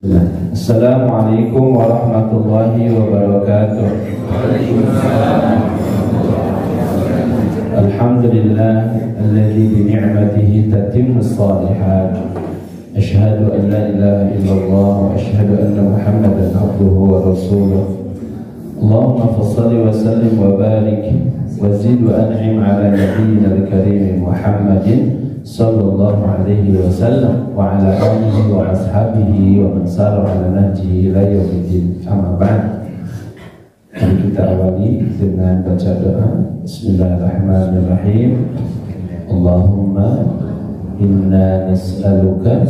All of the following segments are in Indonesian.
Assalamualaikum warahmatullahi wabarakatuh. Alhamdulillah alladzi bi ni'matihi tatimmus shalihat. Asyhadu an la ilaha illallah wa asyhadu anna Muhammadan abduhu wa rasuluh. Allahumma shalli wa sallim wa barik wa zid wa an'im ala nabiyyina al-karim Muhammadin sallallahu alaihi wasallam wa ala alihi wa ashabihi wa man sara ala nahjihi ila yaumiddin. Amma ba'd. Mari kita awali dengan baca doa. Bismillahirrahmanirrahim. Allahumma inna nas'aluka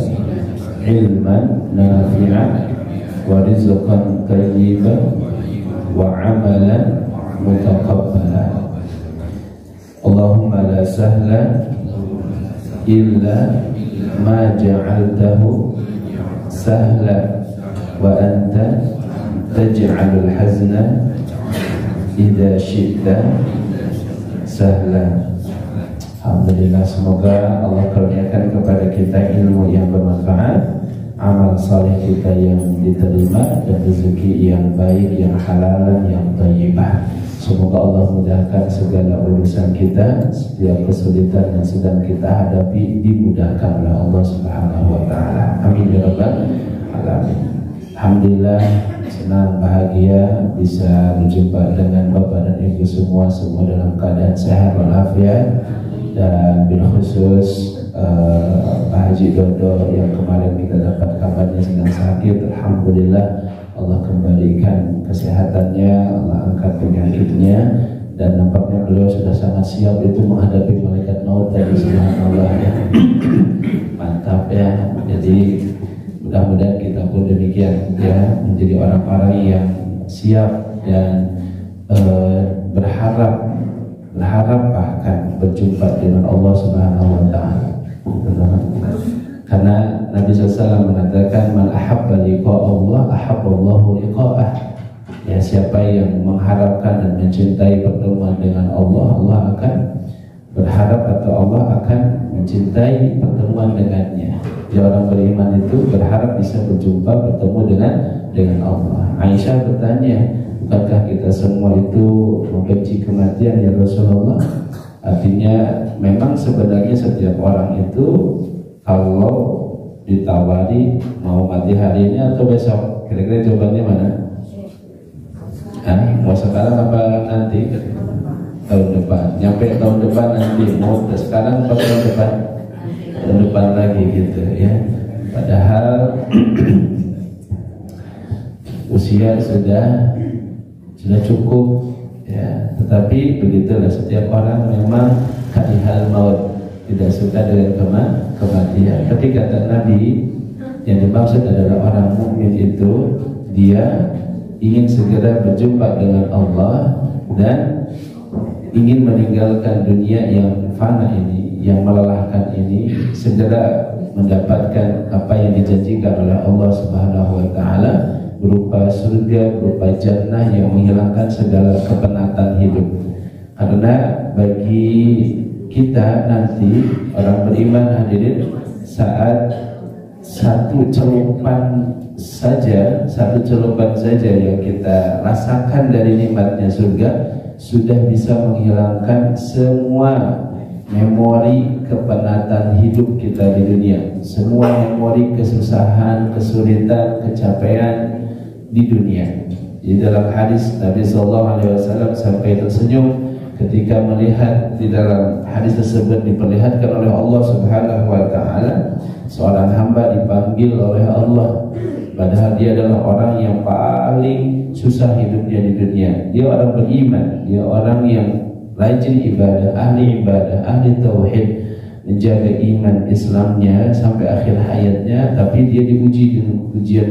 ilman nafi'an wa rizqan thayyiban wa amalan mutaqabbalan. Allahumma la sahla illa ma ja'altahu sahla wa anta taj'alul hazna idza syi'ta sahla. Alhamdulillah, semoga Allah karuniakan kepada kita ilmu yang bermanfaat, amal saleh kita yang diterima, dan rezeki yang baik, yang halalan, yang thayyibah. Semoga Allah mudahkan segala urusan kita, setiap kesulitan yang sedang kita hadapi dimudahkan oleh Allah Subhanahu wa taala. Amin ya rabbal alamin. Alhamdulillah, senang bahagia bisa berjumpa dengan Bapak dan Ibu semua dalam keadaan sehat walafiat, dan bil khusus Pak Haji Dodo yang kemarin kita dapat kabarnya sedang sakit. Alhamdulillah Allah kembalikan kesehatannya, Allah angkat penyakitnya, dan nampaknya beliau sudah sangat siap itu menghadapi malaikat maut tadi. Subhanallah ya. Mantap ya. Jadi mudah-mudahan kita pun demikian ya, menjadi orang-orang yang siap dan berharap bahkan berjumpa dengan Allah Subhanahu wa taala. Karena Nabi SAW mengatakan, man ahabba liqa Allah ahabballahu liqa'ah. Ya, siapa yang mengharapkan dan mencintai pertemuan dengan Allah, Allah akan berharap atau Allah akan mencintai pertemuan dengannya. Jadi orang beriman itu berharap bisa berjumpa, bertemu dengan Allah. Aisyah bertanya, bukankah kita semua itu membenci kematian ya Rasulullah? Artinya memang sebenarnya setiap orang itu kalau ditawari mau mati hari ini atau besok, kira-kira jawabannya mana? Mau sekarang apa nanti? Tahun depan. Nyampe tahun depan nanti. Mau sekarang atau tahun depan? Tahun depan lagi gitu ya. Padahal usia sudah cukup ya. Tetapi begitulah, setiap orang memang karihal maut, tidak suka dengan kematian. Tapi kata Nabi, yang dimaksud adalah orang mukmin itu dia ingin segera berjumpa dengan Allah dan ingin meninggalkan dunia yang fana ini, yang melelahkan ini, segera mendapatkan apa yang dijanjikan oleh Allah Subhanahu wa taala berupa surga, berupa jannah yang menghilangkan segala kepenatan hidup. Karena bagi kita nanti orang beriman hadirin, saat satu celupan saja yang kita rasakan dari nikmatnya surga sudah bisa menghilangkan semua memori kepenatan hidup kita di dunia, semua memori kesusahan, kesulitan, kecapean di dunia. Di dalam hadis Nabi SAW sampai tersenyum ketika melihat, di dalam hadis tersebut diperlihatkan oleh Allah Subhanahu wa taala seorang hamba dipanggil oleh Allah, padahal dia adalah orang yang paling susah hidupnya di dunia. Dia orang beriman, dia orang yang rajin ibadah, ahli tauhid, menjaga iman Islamnya sampai akhir hayatnya, tapi dia diuji dengan ujian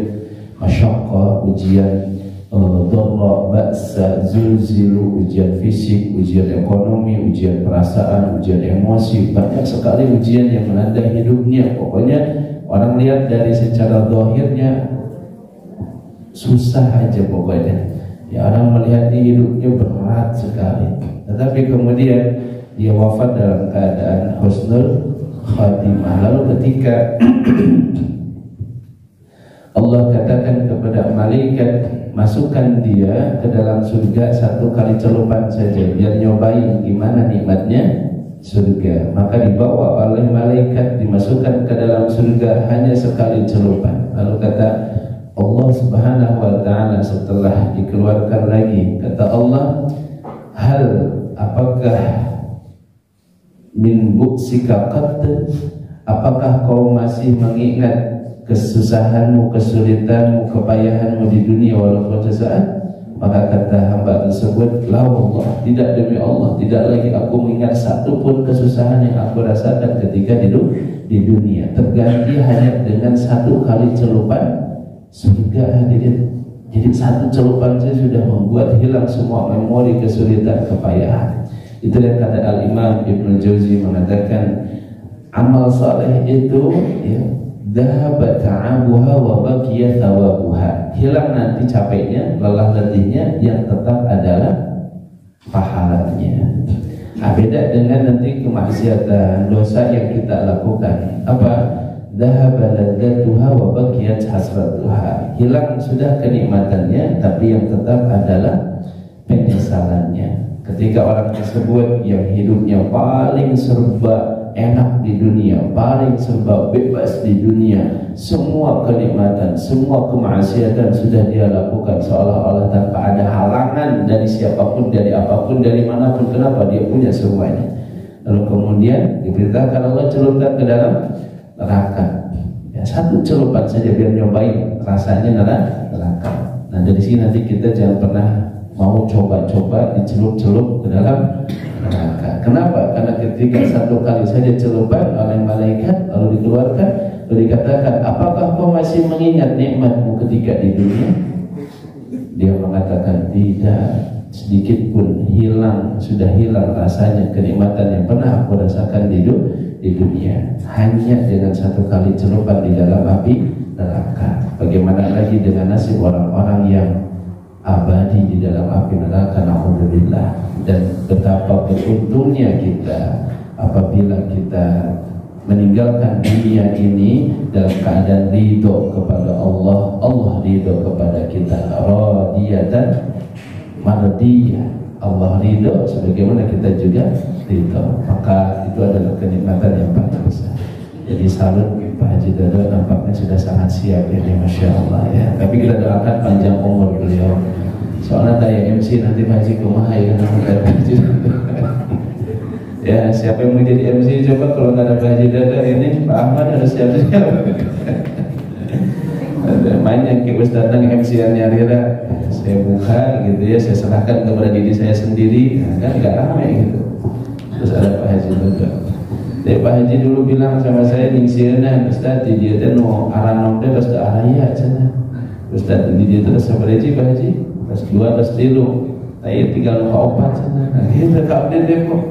masyaqqah, ujian dharra, ba'sa, zulzilu, ujian fisik, ujian ekonomi, ujian perasaan, ujian emosi, banyak sekali ujian yang melanda hidupnya. Pokoknya orang lihat dari secara zahirnya susah aja pokoknya. Ya, orang melihat hidupnya berat sekali. Tetapi kemudian dia wafat dalam keadaan husnul khatimah. Lalu ketika Allah katakan kepada malaikat, masukkan dia ke dalam surga satu kali celupan saja, biar nyobain gimana nikmatnya surga. Maka dibawa oleh malaikat, dimasukkan ke dalam surga hanya sekali celupan. Lalu kata Allah Subhanahu wa ta'ala setelah dikeluarkan lagi, kata Allah, hal apakah min bu'sika qad, apakah kau masih mengingat kesusahanmu, kesulitanmu, kepayahanmu di dunia walaupun sesaat? Maka kata hamba tersebut, la Allah, tidak demi Allah, tidak lagi aku mengingat satu pun kesusahan yang aku rasakan ketika di dunia, terganti hanya dengan satu kali celupan surga hadirin. Jadi satu celupan saja sudah membuat hilang semua memori kesulitan, kepayahan. Itu yang kata Al-Imam Ibnu Jauzi mengatakan, amal saleh itu ya, dhahaba ta'abuha wa baqiya thawabuha, hilang nanti capeknya, lelah letihnya, yang tetap adalah pahalanya. Beda dengan nanti kemaksiatan, dosa yang kita lakukan, apa? Dhahaba ladzatuha wa baqiyat hasratuha, hilang sudah kenikmatannya, tapi yang tetap adalah penyesalannya. Ketika orang tersebut yang hidupnya paling serba enak di dunia, paling serba bebas di dunia, semua kenikmatan, semua kemaksiatan sudah dia lakukan seolah-olah tanpa ada halangan dari siapapun, dari apapun, dari manapun. Kenapa? Dia punya semuanya. Lalu kemudian diberitakan Allah celupkan ke dalam neraka. Ya, satu celupan saja biar nyobain rasanya neraka. Nah, dari sini nanti kita jangan pernah mau coba-coba dicelup-celup ke dalam neraka. Kenapa? Karena ketika satu kali saja celupan oleh malaikat lalu dikeluarkan, lalu dikatakan, apakah kau masih mengingat nikmatmu ketika di dunia? Dia mengatakan, tidak, sedikit pun hilang, sudah hilang rasanya kenikmatan yang pernah aku rasakan di dunia, hanya dengan satu kali celupan di dalam api neraka. Bagaimana lagi dengan nasib orang-orang yang abadi di dalam api neraka, na'udzubillah. Dan betapa beruntungnya kita apabila kita meninggalkan dunia ini dalam keadaan ridho kepada Allah, Allah ridho kepada kita, radiyatan mardiyah, Allah ridho sebagaimana kita juga ridho. Maka itu adalah kenikmatan yang paling besar. Jadi salut Pak Haji Dado, nampaknya sudah sangat siap ini, Masya Allah ya. Tapi kita doakan panjang umur beliau. Soalnya daya MC nanti Pak Haji kumaha ya, ya siapa yang mau jadi MC coba, kalau nggak ada Pak Haji Dado ini Pak Ahmad harus siap-siap. Banyak yang Ustaz datang MC-annya Rira, saya buka gitu ya, saya serahkan kepada diri saya sendiri, nah, kan nggak ramai gitu. Terus ada Pak Haji Dado. Dari Pak Haji dulu bilang sama saya, ningsirna Ustaz di dia teh no aranom teh pas teu araya cenah. Ustaz di dia terus sabareci Pak Haji, pas 2 pas 3. Aya tinggal nu kaopat cenah. Nah, kieu ka abdi teh kok.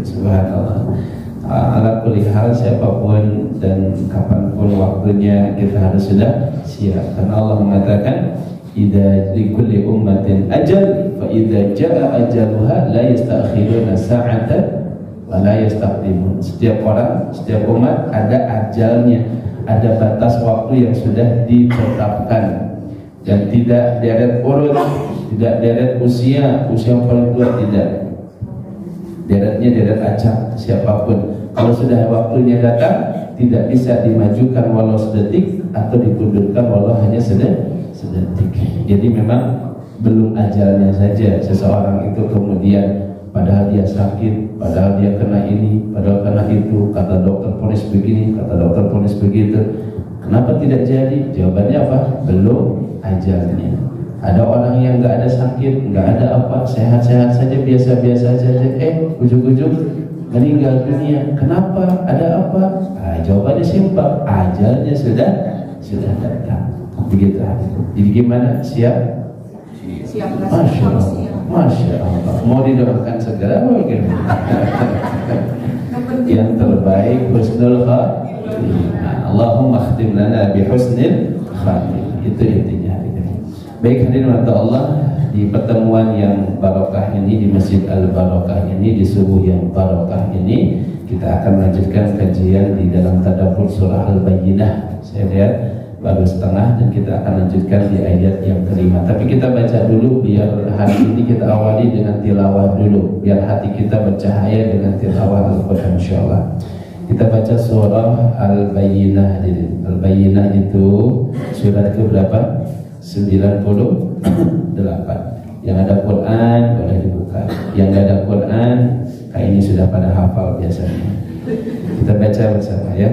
Subhanallah. Ala kulli hal, siapapun dan kapanpun waktunya kita harus sudah siap. Karena Allah mengatakan, idza likulli ummatin ajal fa idza jaa ajaluha la yastakhiruna sa'atan wa la yastaqdimun. Setiap orang, setiap umat ada ajalnya, ada batas waktu yang sudah ditetapkan, dan tidak deret urut, tidak deret usia yang paling tua, tidak. Deretnya deret acak siapapun. Kalau sudah waktunya datang, tidak bisa dimajukan walau sedetik atau dikundurkan walau hanya sedetik. Jadi memang belum ajalnya saja seseorang itu kemudian padahal dia sakit, padahal dia kena ini, padahal kena itu, kata dokter ponis begini, kata dokter ponis begitu. Kenapa tidak jadi? Jawabannya apa? Belum ajalnya. Ada orang yang nggak ada sakit, nggak ada apa, sehat-sehat saja, biasa-biasa saja, ujung-ujung meninggal dunia. Kenapa? Ada apa? Nah, jawabannya simpel, ajalnya sudah datang. Begitu. Jadi gimana? Siap? Siap. Masya Allah. Masya Allah. Mau didoakan segera apa bagaimana? Yang terbaik husnul khatimah. Allahumma khtim lana bi husnil khatimah. Itu intinya. Baik hadirin mata Allah, di pertemuan yang barokah ini, di Masjid Al-Barokah ini, di subuh yang barokah ini, kita akan melanjutkan kajian di dalam tadabbur surah Al-Bayyinah. Saya lihat baru setengah dan kita akan lanjutkan di ayat yang kelima. Tapi kita baca dulu biar hari ini kita awali dengan tilawah dulu, biar hati kita bercahaya dengan tilawah Al-Quran insyaallah. Kita baca surah Al-Bayyinah. Al-Bayyinah itu surat ke berapa? 98. Yang ada Quran boleh dibuka. Yang tidak ada Quran, kayak ini sudah pada hafal biasanya. Kita baca bersama ya.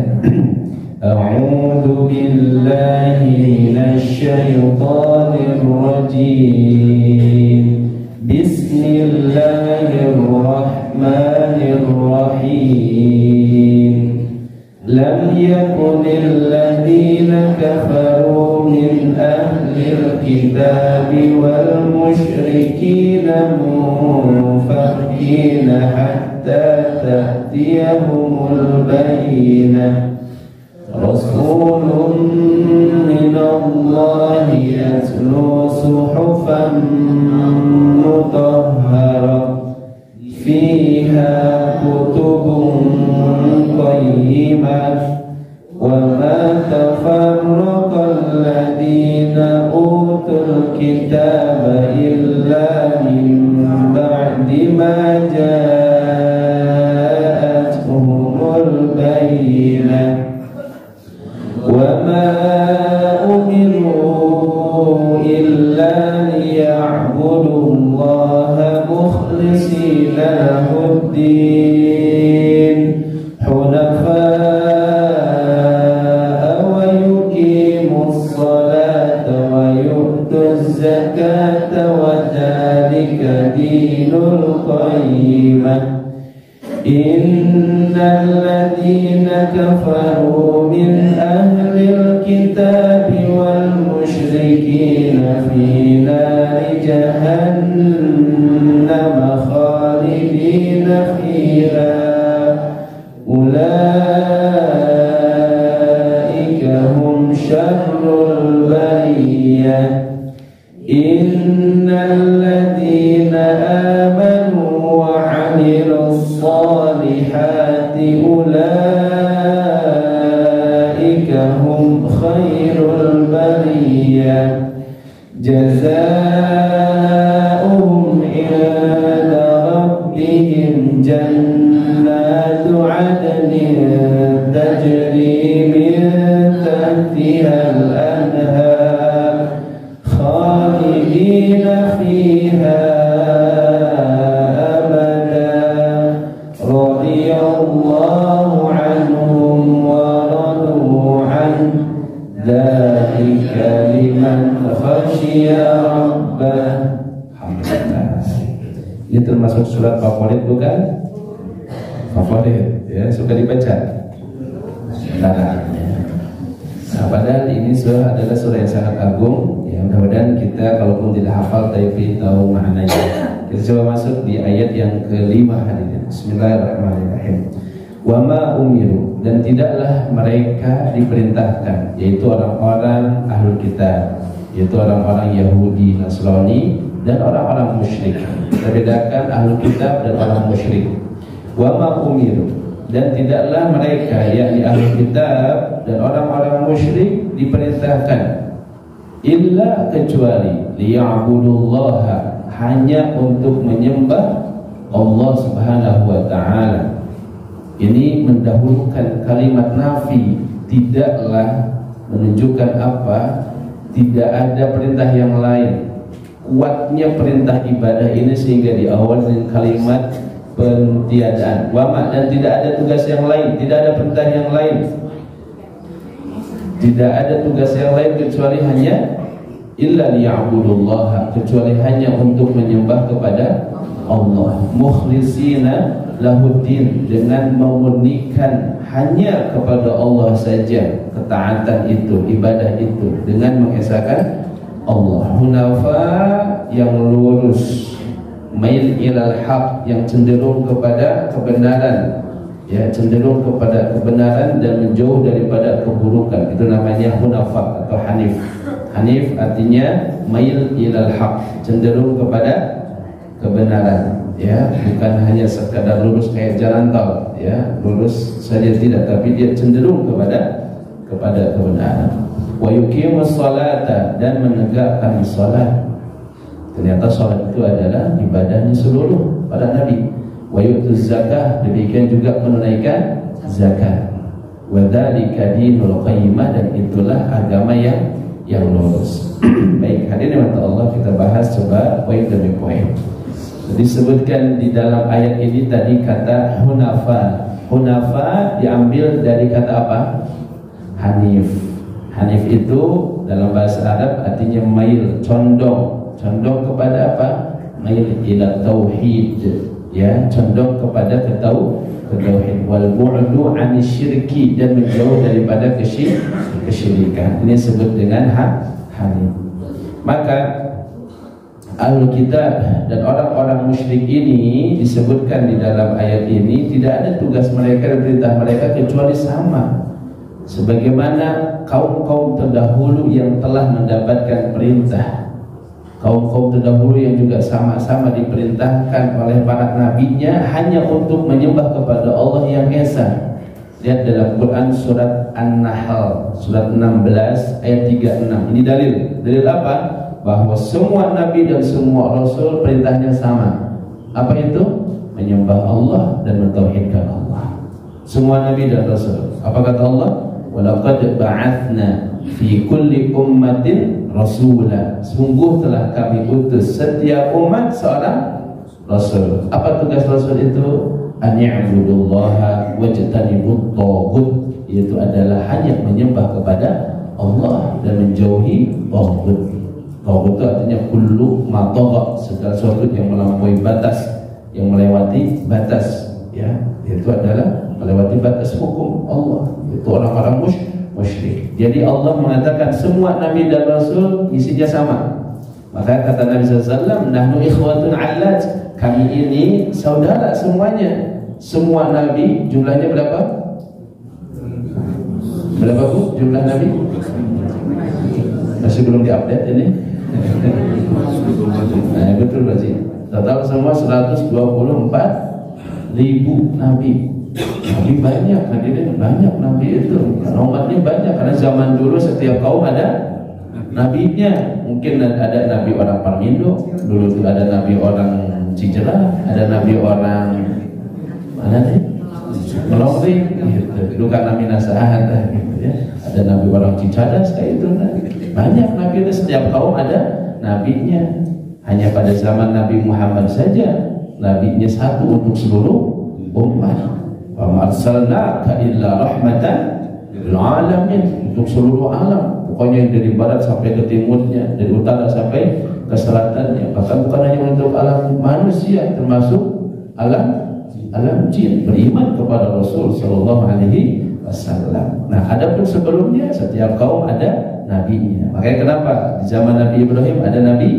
A'udzu billahi minasy syaithanir rajim. Bismillahirrahmanirrahim. Lam yakunil ladzina kafaru min ahlil kitabi wal musyrikina munfakkina hatta ta'tiyahumul bayyinah. Rasulun minallahi yatlu suhufan mutahharah fiha kutubun qayyimah wa ma tafarraqal ladzina utul kitaba illa min ba'di ma ja'atuhumul bayyinah wa ma umiru illa liya'budullaha mukhlishina lahuddin hunafa'a wa yuqimus salata wa yu'tuz zakata wa dhalika dinul qayyimah. Innal ladzina kafaru min ahlil kitabi wal musyrikina fi nari jahannam khalidina fiha ulaika hum syarrul bariyah. Innal ladzina amanu wa 'amilus salihati ulaika hum khairul bariyah. Jazaa'uhum 'inda rabbihim jannatu 'adnin tajri min tahtiha al-anhar khalidina fiha abada radiyallahu anhum wa radu an dzalika liman khasyiya rabbah. Alhamdulillah. Ini termasuk surat favorit bukan? Favorit ya, suka dibaca. Nah, padahal ini surah adalah surah yang sangat agung. Ya, mudah-mudahan kita kalaupun tidak hafal tapi tahu maknanya. Kita coba masuk di ayat yang kelima hadirin. Bismillahirrahmanirrahim. Wa ma umiru, dan tidaklah mereka diperintahkan, yaitu orang-orang ahlul kitab, yaitu orang-orang Yahudi, Nasrani dan orang-orang musyrik. Kita bedakan ahlul kitab dan orang musyrik. Wa ma umiru, dan tidaklah mereka yakni ahlul kitab dan orang-orang musyrik diperintahkan illa kecuali liya'budullaha, hanya untuk menyembah Allah Subhanahu wa taala. Ini mendahulukan kalimat nafi, tidaklah menunjukkan apa? Tidak ada perintah yang lain. Kuatnya perintah ibadah ini sehingga diawali dengan kalimat pentiadaan. Wama, dan tidak ada tugas yang lain, tidak ada perintah yang lain. Tidak ada tugas yang lain kecuali hanya illa liya'budullaha, kecuali hanya untuk menyembah kepada Allah, mukhlisina lahuddin, dengan memurnikan hanya kepada Allah saja ketaatan itu, ibadah itu, dengan mengesahkan Allah. Hunafa, yang lurus, mail ilal haq, yang cenderung kepada kebenaran, ya, cenderung kepada kebenaran dan menjauh daripada keburukan. Itu namanya hunafa atau hanif. Hanif artinya mail ilal haq, cenderung kepada kebenaran, ya, bukan hanya sekadar lurus kayak jalan tol, ya, lurus saja tidak, tapi dia cenderung kepada kebenaran. wa yuqimus sholata, dan menegakkan salat. Ternyata salat itu adalah ibadahnya seluruh para nabi. Wa yu'tuz zakah, demikian juga menunaikan zakat. Wa dzalika dinul qayyimah, dan itulah agama yang lurus. Baik, hadirin mata Allah, kita bahas coba poin demi poin. Disebutkan di dalam ayat ini tadi kata hunafa. Hunafa diambil dari kata apa? Hanif. Hanif itu dalam bahasa Arab artinya mail, condong. Condong kepada apa? Mail ila tauhid, ya, condong kepada tauhid. Wal bu'du 'anil syirki, dan menjauh daripada kesyirikan. Ini disebut dengan hanif. Maka Ahlul Kitab dan orang-orang musyrik ini disebutkan di dalam ayat ini tidak ada tugas mereka dan perintah mereka kecuali sama sebagaimana kaum-kaum terdahulu yang telah mendapatkan perintah. Kaum-kaum terdahulu yang juga sama-sama diperintahkan oleh para nabinya hanya untuk menyembah kepada Allah yang esa. Lihat dalam Quran surat An-Nahl surat 16 ayat 36. Ini dalil apa? Bahwa semua nabi dan semua rasul perintahnya sama. Apa itu? Menyembah Allah dan mentauhidkan Allah. Semua nabi dan rasul. Apa kata Allah? Walaqad ba'atsna fi kulli ummatin rasula. Sungguh telah kami utus setiap umat seorang rasul. Apa tugas rasul itu? An ya'budullaha wajtanibut taghut, yaitu adalah hanya menyembah kepada Allah dan menjauhi taghut. Taghut itu artinya kullu ma tagha, segala sesuatu yang melampaui batas, yang melewati batas, ya, itu adalah melewati batas hukum Allah. Itu orang-orang musyrik. Jadi Allah mengatakan semua nabi dan rasul isinya sama. Maka kata Nabi SAW, nahnu ikhwatun allat, kami ini saudara semuanya. Semua nabi jumlahnya berapa? Berapa Bu jumlah nabi? Masih belum diupdate ini. Nah, betul berarti. Total semua 124.000 nabi. Nabi banyak, hadirin, banyak nabi itu. Umatnya banyak karena zaman dulu setiap kaum ada nabinya. Mungkin ada nabi orang Parmindo, dulu itu ada nabi orang Cijerah, ada nabi orang mana nih? Melongri, gitu. Dulu kan nabi Nasahat, gitu ya. Ada nabi orang Cicadas kayak itu. Banyak nabi itu, setiap kaum ada nabinya. Hanya pada zaman Nabi Muhammad saja nabinya satu untuk seluruh umat. Wa ma arsalnaka illa rahmatan lil alamin, untuk seluruh alam. Pokoknya dari barat sampai ke timurnya, dari utara sampai ke selatannya. Bahkan bukan hanya untuk alam manusia, termasuk alam jin, beriman kepada Rasul sallallahu alaihi wasallam. Nah, adapun sebelumnya setiap kaum ada nabinya. Makanya kenapa di zaman Nabi Ibrahim ada Nabi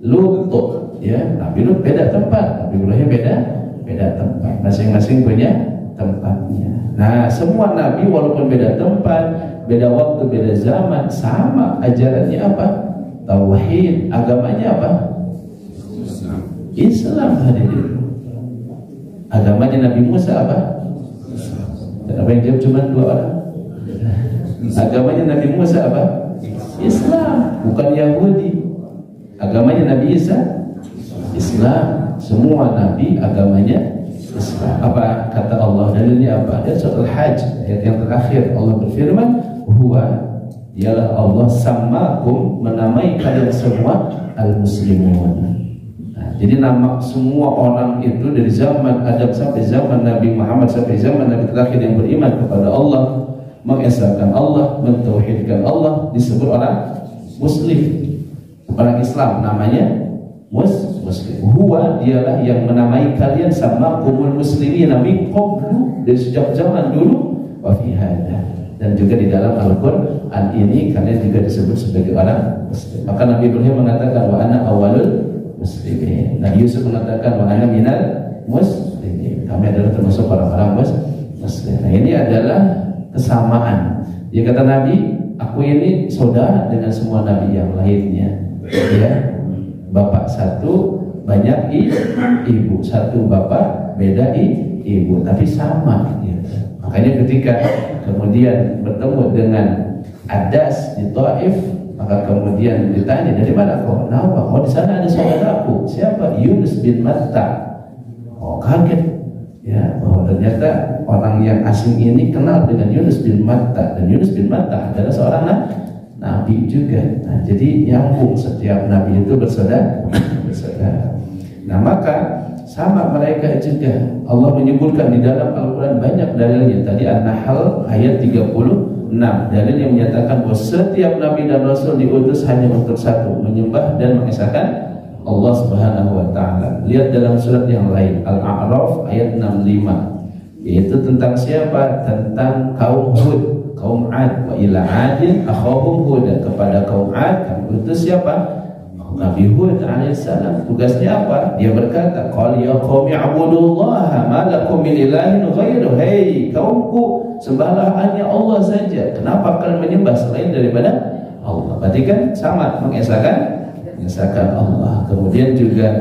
Lut, ya. Nabi Lut beda tempat, Nabi Ibrahim beda tempat. Masing-masing punya tempatnya. Nah, semua nabi walaupun beda tempat, beda waktu, beda zaman, sama ajarannya apa? Tauhid. Agamanya apa? Islam, hadirin. Agamanya Nabi Musa apa? Apa yang jawab cuma 2 orang? Agamanya Nabi Musa apa? Islam, bukan Yahudi. Agamanya Nabi Isa? Islam. Semua nabi agamanya Islam. Apa kata Allah? Dalilnya apa? Dari surah Al-Hajj ayat yang terakhir, Allah berfirman, huwa, dialah Allah, samakum, menamai kalian semua al-muslimun. Jadi nama semua orang itu dari zaman Adam sampai zaman Nabi Muhammad sampai zaman Nabi terakhir yang beriman kepada Allah, mengesahkan Allah, mentauhidkan Allah, disebut orang Muslim, orang Islam, namanya Muslim. Huwa, dialah yang menamai kalian sama kumul muslimin, Nabi qablu, dari sejak zaman dulu, wa fi hada, dan juga di dalam Al-Quran ini kalian juga disebut sebagai orang Muslim. Maka Nabi Ibrahim mengatakan wa ana awalul muslimin. Nabi Yusuf mengatakan wa ana minal muslimin, kami adalah termasuk orang-orang muslim. Nah, ini adalah kesamaan. Dia kata Nabi, aku ini saudara dengan semua nabi yang lainnya, ya. Bapak satu, banyak ibu, satu bapak, beda ibu, tapi sama, ya. Makanya ketika kemudian bertemu dengan Adas di Taif, maka kemudian ditanya, dari mana kau? Nah, oh di sana ada saudaraku. Siapa? Yunus bin Matta. Oh kaget ya, bahwa ternyata orang yang asing ini kenal dengan Yunus bin Matta, dan Yunus bin Matta adalah seorang nabi juga. Nah, jadi nyambung, setiap nabi itu bersaudara. Nah, maka sama mereka juga Allah menyebutkan di dalam Al-Quran banyak dalilnya. Tadi An-Nahl ayat 36, dalil yang menyatakan bahwa setiap nabi dan rasul diutus hanya untuk satu, menyembah dan mengesahkan Allah Subhanahu wa taala. Lihat dalam surat yang lain, Al-A'raf ayat 65, yaitu tentang siapa? Tentang kaum Hud, kaum Ad. Wa ila Adin akhahum Hud, kepada kaum Ad kami utus siapa? Nabi Hud alaihissalam. Tugasnya apa? Dia berkata, qala ya qaumi ibudullaha ma lakum min ilahin ghairuh. Hei kaumku, sembahlah hanya Allah saja. Kenapa kalian menyembah selain daripada Allah? Berarti kan sama, mengesahkan Allah. Kemudian juga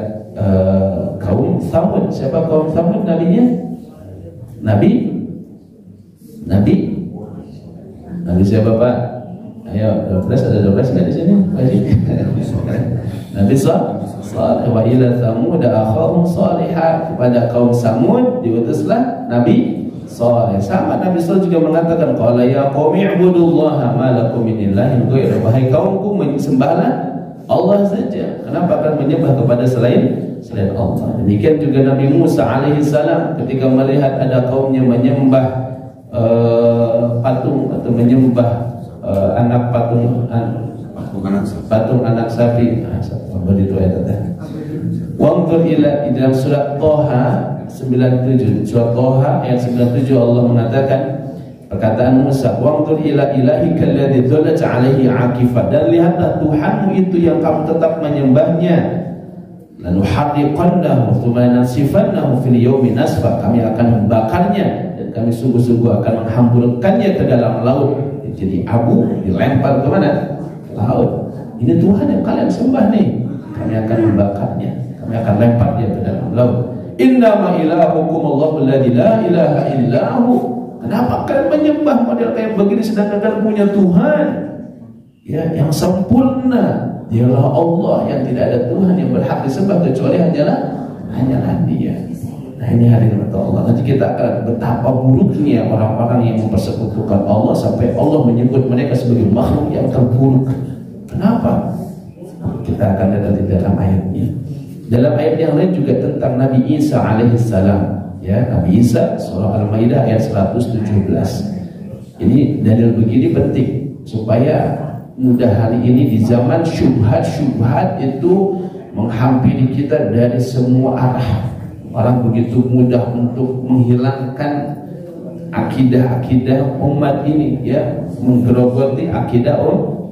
kaum Thamud. Siapa kaum Thamud nabinya? Nabi siapa Pak? Ayo, 12 ada 12 nggak di sini? Nabi Salih. Wa ila Thamud akhahum Salihah, kepada kaum Samud diutuslah Nabi Salih. Sama Nabi Salih juga mengatakan, qala ya qaumi ibudullaha ma lakum min ilahin ghairuh. Wahai kaumku, sembahlah Allah saja. Kenapa akan menyembah kepada selain Allah? Demikian juga Nabi Musa alaihissalam ketika melihat ada kaumnya menyembah patung atau menyembah anak patung anak sapi. Begitu ayatnya. Wanzur ila, dalam surat Thaha 97, surat Thaha ayat 97 Allah mengatakan perkataan Musa, wanzur ila ilahikal ladzi dhallat 'alaihi 'akifah, dan lihatlah Tuhanmu itu yang kamu tetap menyembahnya. Lanuharriqannahu tsumma lanasifannahu fil yaumi nasfa, kami akan membakarnya dan kami sungguh-sungguh akan menghamburkannya ke dalam laut. Jadi abu dilempar ke mana? Laut. Ini Tuhan yang kalian sembah nih. Kami akan membakarnya, kami akan lempar dia ke dalam laut. Innama ilahukum Allahu alladzi la ilaha illahu. Kenapa kalian menyembah model kayak begini sedangkan kalian punya Tuhan ya yang sempurna? Dialah Allah yang tidak ada Tuhan yang berhak disembah kecuali hanyalah Dia. Nah, ini hari kata Allah. Nanti kita akan betapa buruknya orang-orang yang mempersekutukan Allah sampai Allah menyebut mereka sebagai makhluk yang terburuk. Kenapa? Kita akan lihat di dalam ayatnya. Dalam ayat yang lain juga tentang Nabi Isa alaihissalam. Ya, Nabi Isa, surah Al-Maidah ayat 117. Ini dalil begini penting supaya mudah hari ini di zaman syubhat itu menghampiri kita dari semua arah. Orang begitu mudah untuk menghilangkan akidah-akidah umat ini, ya, menggerogoti akidah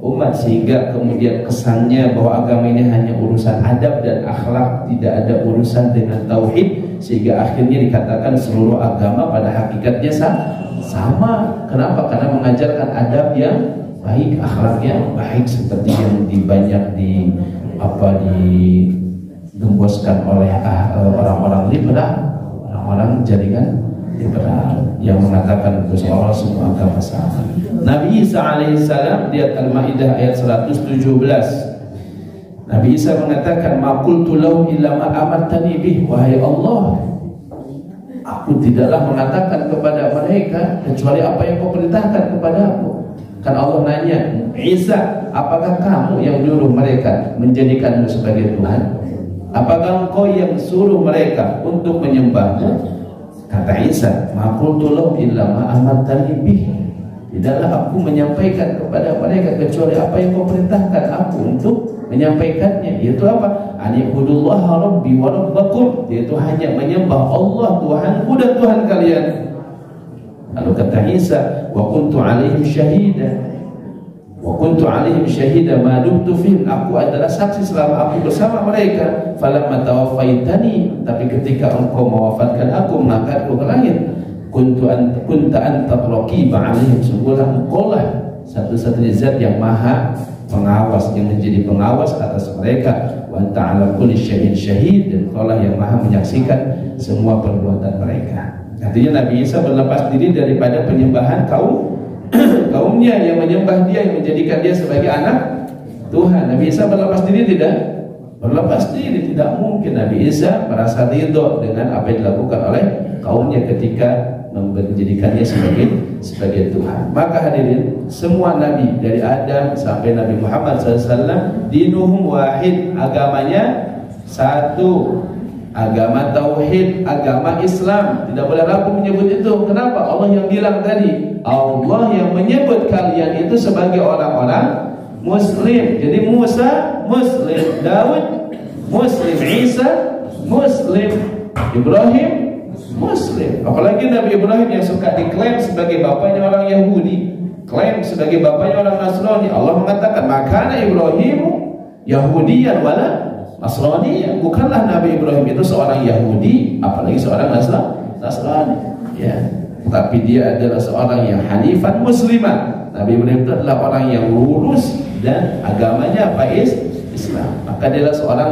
umat sehingga kemudian kesannya bahwa agama ini hanya urusan adab dan akhlak, tidak ada urusan dengan tauhid, sehingga akhirnya dikatakan seluruh agama pada hakikatnya sama. Kenapa? Karena mengajarkan adab yang baik, akhlak yang baik, seperti yang banyak digemboskan oleh orang-orang liberal, orang-orang jaringan liberal yang mengatakan bahwa semua agama sama. Nabi Isa alaihissalam, lihat Al-Maidah ayat 117. Nabi Isa mengatakan, "Ma qultu lahum illa ma amartani bih." Wahai Allah, aku tidaklah mengatakan kepada mereka kecuali apa yang kau perintahkan kepada aku. Kan Allah nanya, Isa, apakah kamu yang nyuruh mereka menjadikanmu sebagai Tuhan? Apakah engkau yang suruh mereka untuk menyembahmu? Kata Isa, ma qultu lahum illa ma amartani bih. Tidaklah aku menyampaikan kepada mereka kecuali apa yang kau perintahkan aku untuk menyampaikannya, yaitu apa? Ani'budullaha rabbi wa rabbakum, yaitu hanya menyembah Allah Tuhanku dan Tuhan kalian. Lalu kata Isa, wa kuntu alaihim syahida ma dumtu fihim, aku adalah saksi selama aku bersama mereka. Falamma tawaffaitani, tapi ketika engkau mewafatkan aku, mengangkatku ke langit, kunta anta raqiba alaihim, sungguhlah engkaulah satu-satunya zat yang maha pengawas, yang menjadi pengawas atas mereka. Wa anta ala kulli syai'in syahid, dan engkaulah yang maha menyaksikan semua perbuatan mereka. Artinya Nabi Isa berlepas diri daripada penyembahan kaum kaumnya yang menyembah dia, yang menjadikan dia sebagai anak Tuhan. Nabi Isa berlepas diri tidak? Berlepas diri, tidak mungkin Nabi Isa merasa ridho dengan apa yang dilakukan oleh kaumnya ketika menjadikannya sebagai Tuhan. Maka hadirin, semua nabi dari Adam sampai Nabi Muhammad SAW, dinuhum wahid, agamanya satu, agama tauhid, agama Islam. Tidak boleh ragu menyebut itu. Kenapa? Allah yang bilang tadi, Allah yang menyebut kalian itu sebagai orang-orang Muslim. Jadi Musa Muslim, Daud Muslim, Isa Muslim, Ibrahim Muslim. Apalagi Nabi Ibrahim yang suka diklaim sebagai bapaknya orang Yahudi, klaim sebagai bapaknya orang Nasrani. Allah mengatakan, makana Ibrahimu Yahudiyan wala Nasraniyan. Bukanlah Nabi Ibrahim itu seorang Yahudi, apalagi seorang Nasrani. Ya, tapi dia adalah seorang yang hanifan muslimah. Nabi Ibrahim itu adalah orang yang lurus dan agamanya apa? Islam. Maka dia adalah seorang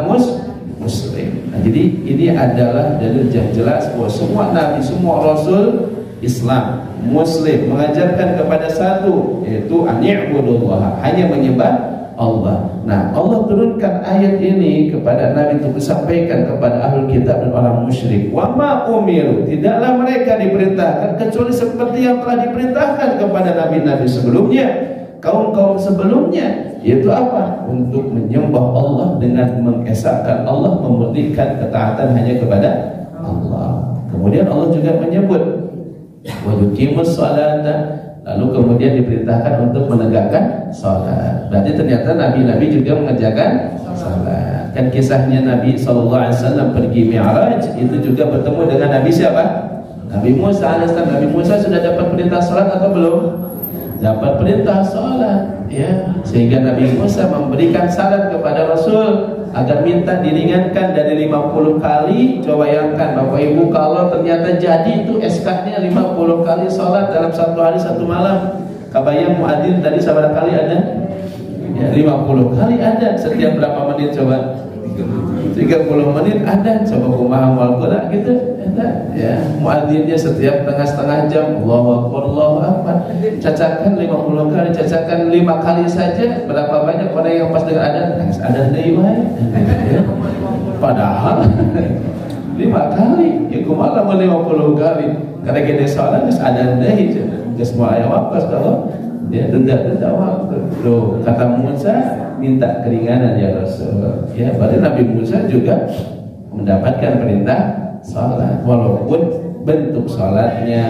Muslim. Nah, jadi ini adalah dalil yang jelas bahwa semua nabi, semua rasul Islam, Muslim, mengajarkan kepada satu, yaitu ani'budullah, hanya menyembah Allah. Nah, Allah turunkan ayat ini kepada Nabi untuk disampaikan kepada ahlul kitab dan orang musyrik. Wa ma umiru, tidaklah mereka diperintahkan kecuali seperti yang telah diperintahkan kepada nabi-nabi sebelumnya, kaum-kaum sebelumnya, yaitu apa? Untuk menyembah Allah dengan mengesahkan Allah, memurnikan ketaatan hanya kepada Allah. Kemudian Allah juga menyebut wa yuqimus sholata, lalu kemudian diperintahkan untuk menegakkan salat. Berarti ternyata nabi-nabi juga mengerjakan salat. Kan kisahnya Nabi SAW pergi Mi'raj itu juga bertemu dengan Nabi siapa? Nabi Musa AS. Nabi Musa sudah dapat perintah salat atau belum? Dapat perintah salat, ya. Sehingga Nabi Musa memberikan salat kepada Rasul agar minta diringankan dari 50 kali. Coba bayangkan Bapak Ibu, kalau ternyata jadi itu SK-nya 50 kali salat dalam satu hari satu malam. Kabayang muadzin tadi sabar kali ada? Ya, 50 kali ada. Setiap berapa menit coba? 30 menit ada. Coba kumaha moal geura gitu. Ya, muadzinnya setiap setengah jam, Allahu Akbar, Allahu Akbar. Cacakan 50 kali, cacakan 5 kali saja. Berapa banyak orang yang pas dengar adzan deui wae. Padahal 5 kali, ya kumaha 50 kali. Karena gede salat geus adzan deui, geus moal aya waktu kalau dia denda waktu. Loh, kata Musa minta keringanan ya Rasul. Ya, berarti Nabi Musa juga mendapatkan perintah salat, walaupun bentuk salatnya,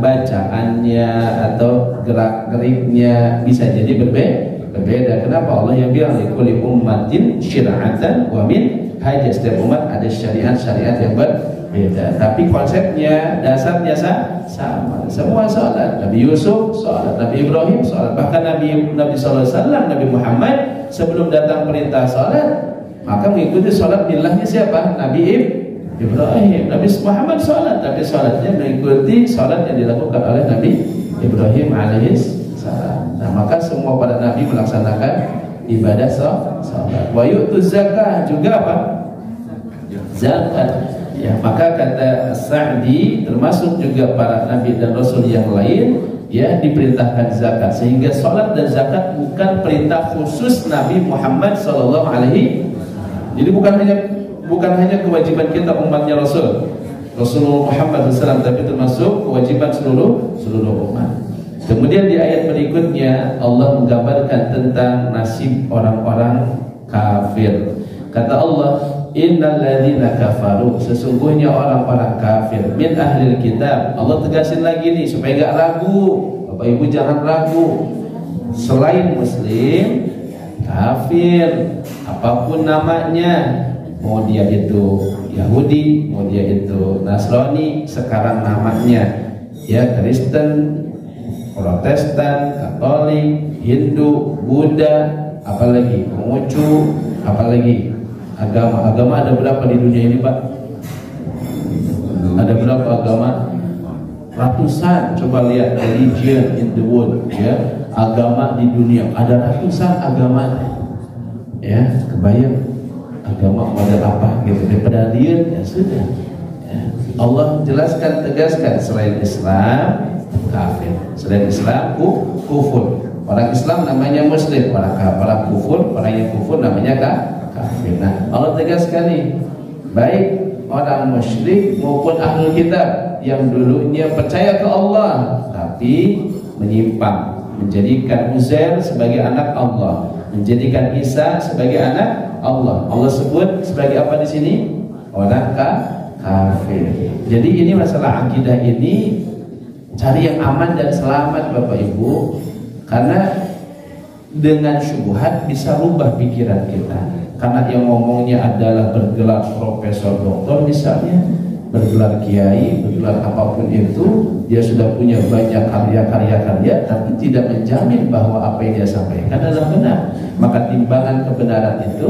bacaannya atau gerak-geriknya bisa jadi berbeda. Kenapa? Allah yang bilang likulli ummatin syir'atan wa min haja, setiap umat ada syariat yang berbeda, tapi konsepnya, dasarnya sama. Semua salat. Nabi Yusuf salat, Nabi Ibrahim salat, bahkan Nabi SAW, Nabi Muhammad sebelum datang perintah salat, maka mengikuti salat millahnya siapa? Nabi Ibrahim. Nabi Muhammad salat, tapi salatnya mengikuti salat yang dilakukan oleh Nabi Ibrahim alaihissalam. Nah, maka semua para nabi melaksanakan ibadah salat. Wa yu'tuz zakah, juga apa? Zakat. Ya, maka kata Sa'di, termasuk juga para nabi dan rasul yang lain, ya, diperintahkan zakat, sehingga salat dan zakat bukan perintah khusus Nabi Muhammad sallallahu alaihi. Jadi bukan hanya kewajiban kita umatnya Rasulullah Muhammad SAW, tapi termasuk kewajiban seluruh umat. Kemudian di ayat berikutnya Allah menggambarkan tentang nasib orang-orang kafir. Kata Allah, innal ladzina kafaru, sesungguhnya orang-orang kafir, min ahlil kitab. Allah tegasin lagi nih supaya gak ragu. Bapak Ibu jangan ragu. Selain muslim, kafir, apapun namanya, mau dia itu Yahudi, mau dia itu Nasrani, sekarang namanya ya Kristen, Protestan, Katolik, Hindu, Buddha, apalagi Konghucu, apalagi agama ada berapa di dunia ini, Pak? Ada berapa agama? Ratusan. Coba lihat religion in the world, ya, agama di dunia ada ratusan agama, ya. Kebayang agama model apa gitu, daripada liar ya sudah, ya. Allah jelaskan, tegaskan, selain Islam kafir, selain Islam kufur. Orang Islam namanya muslim, orang kufur, orang yang kufur namanya kafir. Nah, Allah tegas sekali, baik orang musyrik maupun ahlul kitab yang dulunya percaya ke Allah tapi menyimpang, menjadikan Uzair sebagai anak Allah, menjadikan Isa sebagai anak Allah. Allah sebut sebagai apa di sini? Orang kafir. Jadi ini masalah akidah ini cari yang aman dan selamat Bapak Ibu, karena dengan syubhat bisa rubah pikiran kita. Karena yang ngomongnya adalah bergelar profesor, doktor misalnya, bergelar kiai, bergelar apapun itu, dia sudah punya banyak karya, tapi tidak menjamin bahwa apa yang dia sampaikan adalah benar. Maka timbangan kebenaran itu,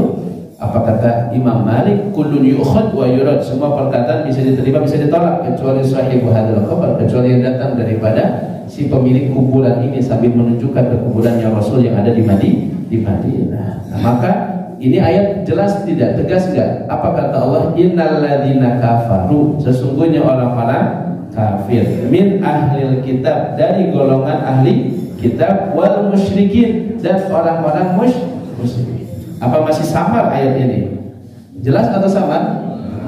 apa kata Imam Malik, kullun yu'khad wa yurad, semua perkataan bisa diterima bisa ditolak kecuali sahibu hadzal khabar, kecuali yang datang daripada si pemilik kuburan ini sambil menunjukkan ke kuburannya Rasul yang ada di Madinah. Nah, maka ini ayat jelas tidak, tegas enggak? Apa kata Allah? Innalladzina kafaru, sesungguhnya orang-orang kafir, min ahlil kitab, dari golongan ahli kitab, wal musyrikin, dan orang-orang musyrik. Apa masih samar ayat ini? Jelas atau samar?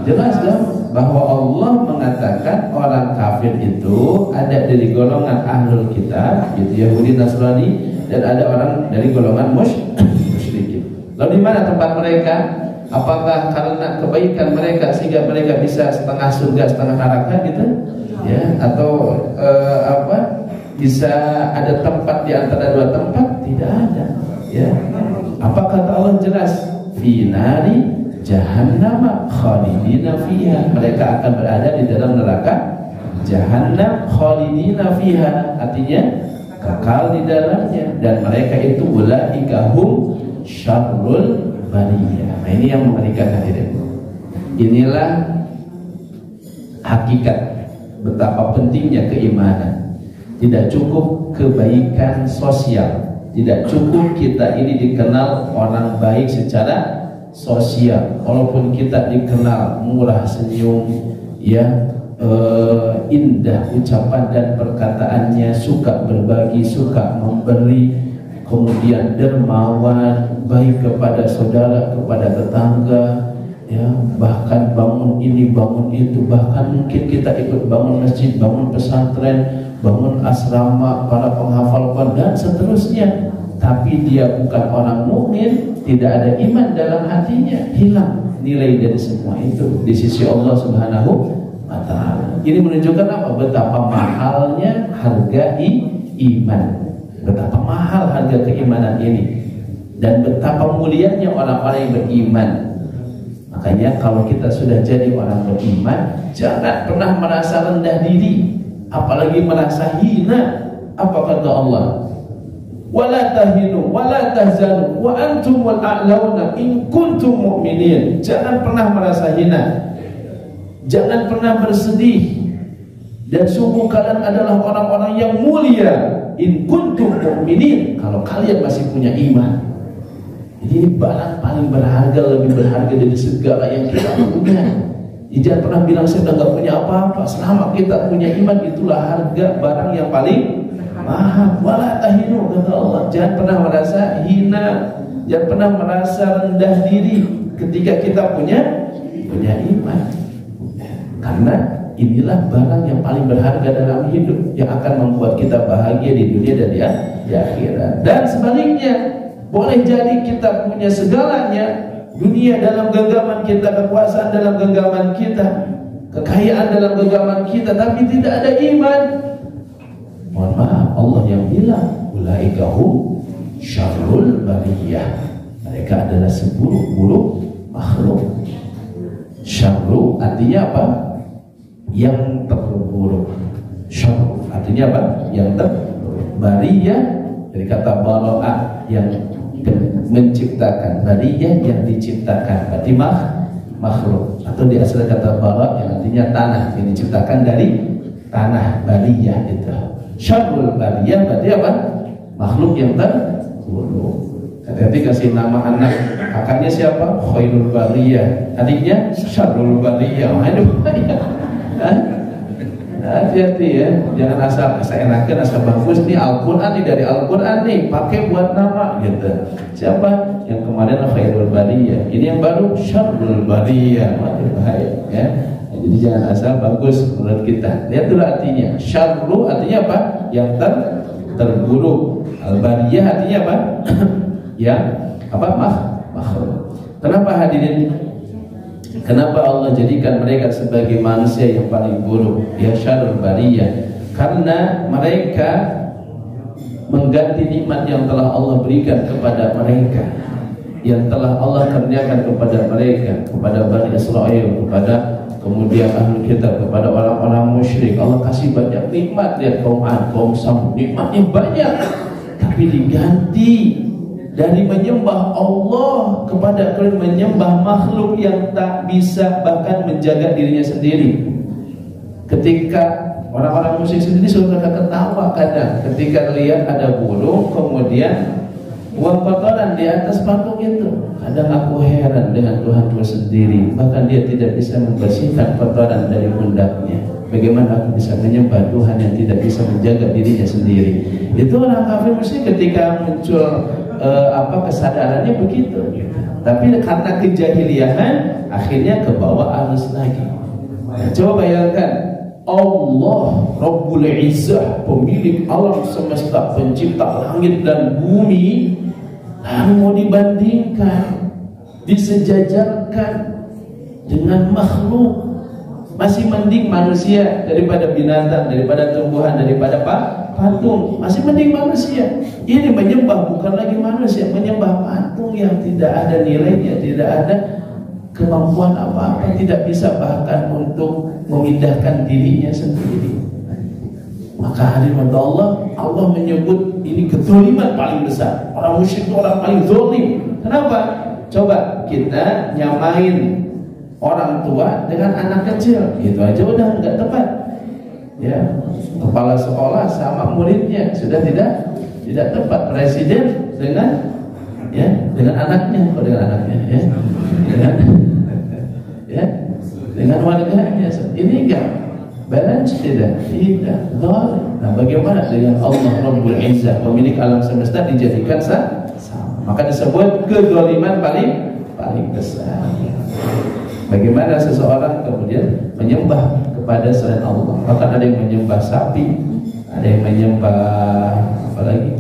Jelas dong, bahwa Allah mengatakan orang kafir itu ada dari golongan ahlul kitab, gitu, Yahudi, Nasrani, dan ada orang dari golongan musyrikin. Lalu di mana tempat mereka? Apakah karena kebaikan mereka sehingga mereka bisa setengah surga setengah neraka gitu? Ya, atau bisa ada tempat di antara dua tempat? Tidak ada. Ya. Apa kata Allah jelas? Finari jahannam khalidina fiha, mereka akan berada di dalam neraka jahannam khalidina fiha, artinya kekal di dalamnya, dan mereka itu ulaika hum syarrul bariyah. Nah, ini yang mengerikan hadirin. Inilah hakikat betapa pentingnya keimanan. Tidak cukup kebaikan sosial, tidak cukup kita ini dikenal orang baik secara sosial, walaupun kita dikenal murah senyum, ya, indah ucapan dan perkataannya, suka berbagi, suka memberi, kemudian dermawan, baik kepada saudara, kepada tetangga, ya, bahkan bangun ini bangun itu, bahkan mungkin kita ikut bangun masjid, bangun pesantren, bangun asrama para penghafal Quran dan seterusnya, tapi dia bukan orang mukmin, tidak ada iman dalam hatinya, hilang nilai dari semua itu di sisi Allah Subhanahu wa Ta'ala. Ini menunjukkan apa? Betapa mahalnya harga iman, betapa mahal harga keimanan ini, dan betapa mulianya orang-orang yang beriman. Makanya kalau kita sudah jadi orang beriman, jangan pernah merasa rendah diri, apalagi merasa hina. Apa kata Allah? Wala tahinu wala tahzanu wa antumul a'launa in kuntum mu'minin. Jangan pernah merasa hina, jangan pernah bersedih, dan sungguh kalian adalah orang-orang yang mulia in kuntum mu'minin, kalau kalian masih punya iman. Jadi ini barang paling berharga, lebih berharga dari segala yang kita punya. Jangan pernah bilang saya sudah gak punya apa-apa. Selama kita punya iman, itulah harga barang yang paling mahal. Wala tahinu, kata Allah, jangan pernah merasa hina, jangan pernah merasa rendah diri ketika kita punya iman. Karena inilah barang yang paling berharga dalam hidup, yang akan membuat kita bahagia di dunia dan di akhirat. Dan sebaliknya, boleh jadi kita punya segalanya, dunia dalam genggaman kita, kekuasaan dalam genggaman kita, kekayaan dalam genggaman kita, tapi tidak ada iman. Mohon maaf, Allah yang bilang ulaika hum syarrul bariyah, mereka adalah seburuk-buruk makhluk. Syarru artinya apa? Yang terburuk. Syarru artinya apa? Yang terburuk. Bariyah dari kata bara'ah, yang menciptakan, bariyah yang diciptakan, berarti makhluk. Atau di asal kata bara yang artinya tanah, yang diciptakan dari tanah, bariyah itu. Syarrul bariyah berarti apa? Makhluk yang terburuk. Hati-hati kasih nama anak, kakaknya siapa? Khairul bariyah, adiknya syarrul bariyah. Aduh, Hati-hati ya, jangan asal enakan, asal bagus nih Al-Quran nih, dari Al-Quran nih, pakai buat nama gitu. Siapa? Yang kemarin khairul bariyah, ini yang baru syarrul bariyah, makin bahaya ya. Jadi jangan asal bagus menurut kita. Lihat dulu artinya. Syarru artinya apa? Yang terburuk. Al-bariyah artinya apa? Yang apa? Makhluk. Kenapa hadirin? Kenapa Allah jadikan mereka sebagai manusia yang paling buruk? Ya syarrul bariyah. Karena mereka mengganti nikmat yang telah Allah berikan kepada mereka, yang telah Allah karuniakan kepada mereka, kepada Bani Israel, kepada kemudian ahli kitab, kepada orang-orang musyrik. Allah kasih banyak nikmat. Lihat kaum Ad, kaum Samud, nikmatnya banyak, tapi diganti dari menyembah Allah kepada menyembah makhluk yang tak bisa bahkan menjaga dirinya sendiri. Ketika orang-orang musyrik sendiri sudah ketawa kadang ketika lihat ada burung kemudian buang kotoran di atas patung itu. Kadang aku heran dengan Tuhanku sendiri, bahkan dia tidak bisa membersihkan kotoran dari pundaknya. Bagaimana aku bisa menyembah Tuhan yang tidak bisa menjaga dirinya sendiri? Itu orang kafir mesti ketika muncul kesadarannya begitu. Tapi karena kejahiliahan akhirnya ke bawah arus lagi. Nah, coba bayangkan Allah Rabbul Izzah, pemilik alam semesta, pencipta langit dan bumi, lalu mau dibandingkan, disejajarkan dengan makhluk. Masih mending manusia daripada binatang, daripada tumbuhan, daripada patung. Masih mending manusia. Ini menyembah bukan lagi manusia, menyembah patung yang tidak ada nilainya, tidak ada kemampuan apa-apa, tidak bisa bahkan untuk memindahkan dirinya sendiri. Maka hadirin Allah, Allah menyebut ini kezaliman paling besar. Orang musyrik itu orang paling zalim. Kenapa? Coba kita nyamain orang tua dengan anak kecil, itu aja udah nggak tepat. Ya, kepala sekolah sama muridnya sudah tidak tepat. Presiden dengan anaknya, dengan warganya, ini enggak balance, tidak. Nah, bagaimana dengan Allah Rabbul Izzah, pemilik alam semesta, dijadikan sama? Maka disebut kezaliman paling besar. Bagaimana seseorang kemudian menyembah kepada selain Allah? Bahkan ada yang menyembah sapi, ada yang menyembah apa lagi?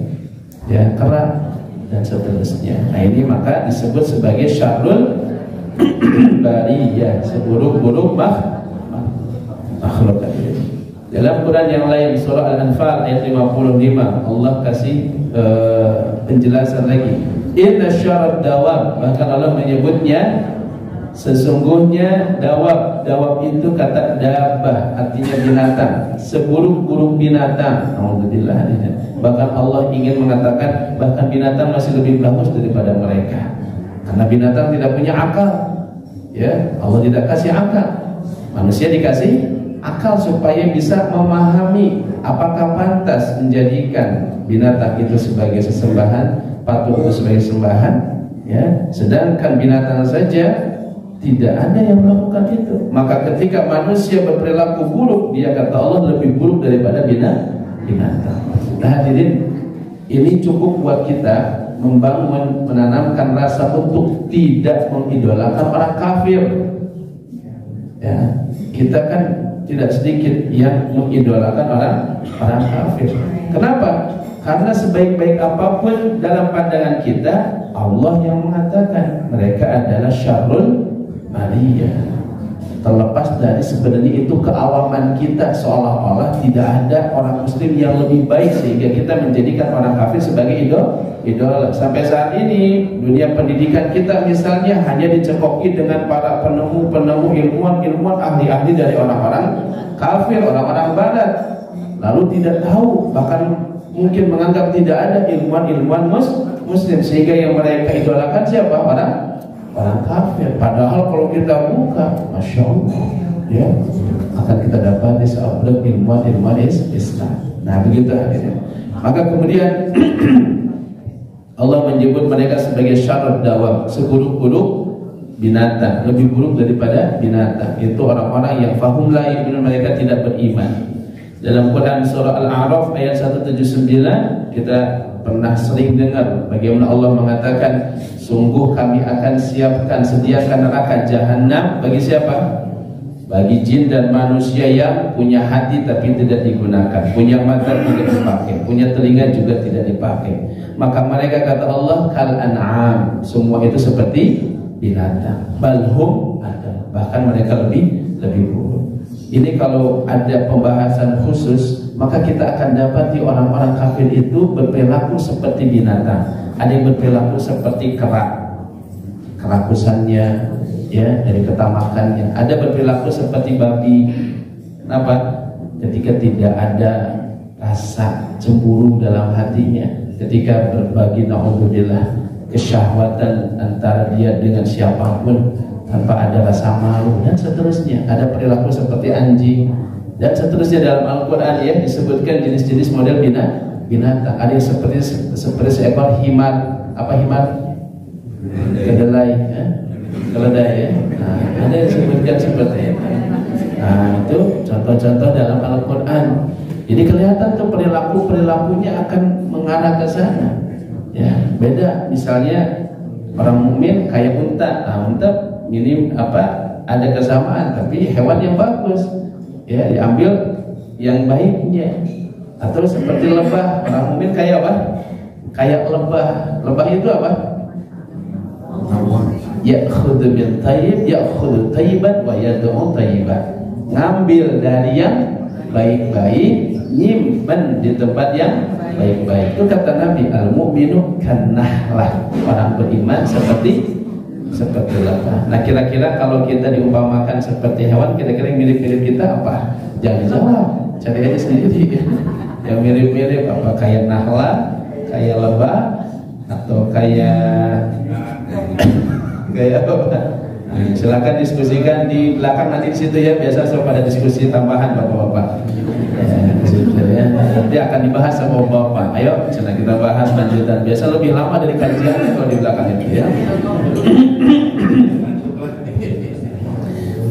Ya, kera dan seterusnya. Nah, ini maka disebut sebagai syarrul bariyah, seburuk-buruk makhluk. Dalam Quran yang lain, surah Al-Anfal ayat 55, Allah kasih penjelasan lagi. Inna syarrad dawab, bahkan Allah menyebutnya sesungguhnya dawab itu kata dabah, artinya binatang, seburuk-buruk binatang. Alhamdulillah. Bahkan Allah ingin mengatakan bahkan binatang masih lebih bagus daripada mereka, karena binatang tidak punya akal. Ya, Allah tidak kasih akal, manusia dikasih akal supaya bisa memahami apakah pantas menjadikan binatang itu sebagai sesembahan, patung itu sebagai sembahan. Ya, sedangkan binatang saja tidak ada yang melakukan itu. Maka ketika manusia berperilaku buruk, dia kata Allah lebih buruk daripada binatang. Nah, hadirin, ini cukup buat kita membangun, menanamkan rasa untuk tidak mengidolakan orang kafir. Ya, kita kan tidak sedikit yang mengidolakan orang kafir. Kenapa? Karena sebaik-baik apapun dalam pandangan kita, Allah yang mengatakan mereka adalah syarrul bariyah. Terlepas dari sebenarnya itu keawaman kita, seolah-olah tidak ada orang muslim yang lebih baik sehingga kita menjadikan orang kafir sebagai idola. Sampai saat ini dunia pendidikan kita misalnya hanya dicekoki dengan para penemu-penemu, ilmuwan, ahli-ahli dari orang-orang kafir, orang-orang barat. Lalu tidak tahu, bahkan mungkin menganggap tidak ada ilmuwan muslim, sehingga yang mereka idolakan siapa? Orang kafir. Padahal kalau kita buka, masya Allah, ya, akan kita dapat seabad ilmuwan Islam. Nah, begitu akhirnya. Maka kemudian Allah menyebut mereka sebagai syarrad dawab, seburuk-buruk binatang, lebih buruk daripada binatang. Itu orang-orang yang fahum la yu'minun, mereka tidak beriman. Dalam Quran surah Al-A'raf ayat 179 kita pernah sering dengar bagaimana Allah mengatakan, sungguh kami akan sediakan neraka jahanam bagi siapa? Bagi jin dan manusia yang punya hati tapi tidak digunakan, punya mata tidak dipakai, punya telinga juga tidak dipakai. Maka mereka, kata Allah, kal an'am, semua itu seperti binatang, balhum ada, bahkan mereka lebih buruk. Ini kalau ada pembahasan khusus, maka kita akan dapati orang-orang kafir itu berperilaku seperti binatang. Ada yang berperilaku seperti kerakusannya, ya, dari ketamakannya. Ada berperilaku seperti babi. Kenapa? Ketika tidak ada rasa cemburu dalam hatinya, ketika berbagi naudzubillah kesyahwatan antara dia dengan siapapun tanpa ada rasa malu dan seterusnya. Ada perilaku seperti anjing dan seterusnya. Dalam Al-Quran ya disebutkan jenis-jenis model binatang. Ada yang seperti seekor himar. Apa himar? Kedelai ya? Keledai ya? Nah, ada yang disebutkan seperti itu. Nah, itu contoh-contoh dalam Al-Quran. Jadi kelihatan tuh perilakunya akan mengarah ke sana. Ya, beda misalnya orang mukmin kayak unta. Nah, unta minim ada kesamaan, tapi hewan yang bagus ya diambil yang baiknya. Atau seperti lebah, orang mukmin kayak apa? Kayak lebah. Lebah itu apa? Ya'khudhu bil thayyib, ya'khudhu thayyiban wa yad'u thayyiban. Ngambil dari yang baik-baik, nyimpen di tempat yang baik-baik. Itu kata Nabi, al-mu'minu kannahlah, orang beriman seperti lebah. Nah, kira-kira kalau kita diumpamakan seperti hewan, kira-kira yang mirip-mirip kita apa? Jangan jawab, cari aja sendiri. Yang mirip-mirip apa? Kayak nahla, kayak lebah, atau kayak apa? Nah, silakan diskusikan di belakang nanti di situ ya. Biasa selalu pada diskusi tambahan bapak-bapak. Ya, nanti akan dibahas sama bapak. Ayo, silakan kita bahas lanjutan. Biasa lebih lama dari kajian kalau di belakang itu ya.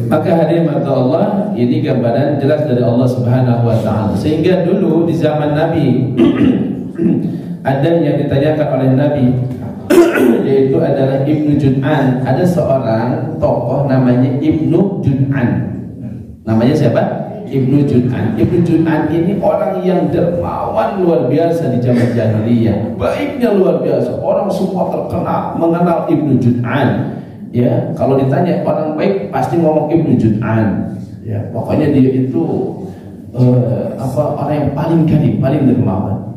Maka hadirin mata Allah, ini gambaran jelas dari Allah Subhanahu wa taala. Sehingga dulu di zaman Nabi ada yang ditanyakan oleh Nabi yaitu adalah Ibnu Jud'an. Ada seorang tokoh namanya Ibnu Jud'an. Namanya siapa? Ibnu Jud'an. Ibnu Jud'an ini orang yang dermawan luar biasa di zaman jahiliyah. Baiknya luar biasa. Orang semua terkenal mengenal Ibnu Jud'an. Ya, kalau ditanya orang baik pasti ngomong Ibnu Jud'an. Ya, pokoknya dia itu orang yang paling karim, paling dermawan.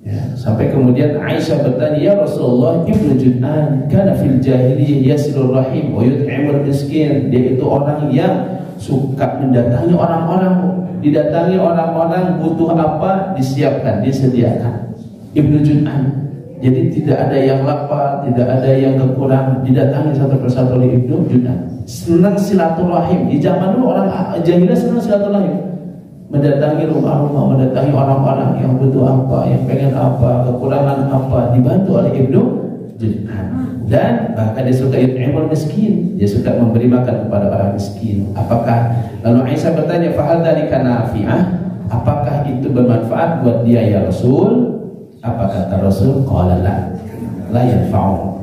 Ya, sampai kemudian Aisyah bertanya, ya Rasulullah, Ibnu Jud'an kana fil jahiliyah yasilur rahim wa yut'imul miskin. Dia itu orang yang suka mendatangi orang-orang, didatangi orang-orang butuh apa disiapkan, disediakan. Ibnu Jud'an. Jadi tidak ada yang lapar, tidak ada yang kekurangan, didatangi satu persatu oleh Ibnu Jud'an. Senang silaturahim. Di zaman dulu orang jahiliyah senang silaturahim. Mendatangi rumah-rumah, mendatangi orang-orang yang butuh apa, yang pengen apa, kekurangan apa, dibantu oleh Ibnu Jud'an. Dan bahkan dia suka yut'imul miskin, dia suka memberi makan kepada orang miskin. Apakah, lalu Aisyah bertanya, fahal dzalika nafi'ah? Apakah itu bermanfaat buat dia ya Rasul? Apa kata Rasul? Qala la yanfa'u.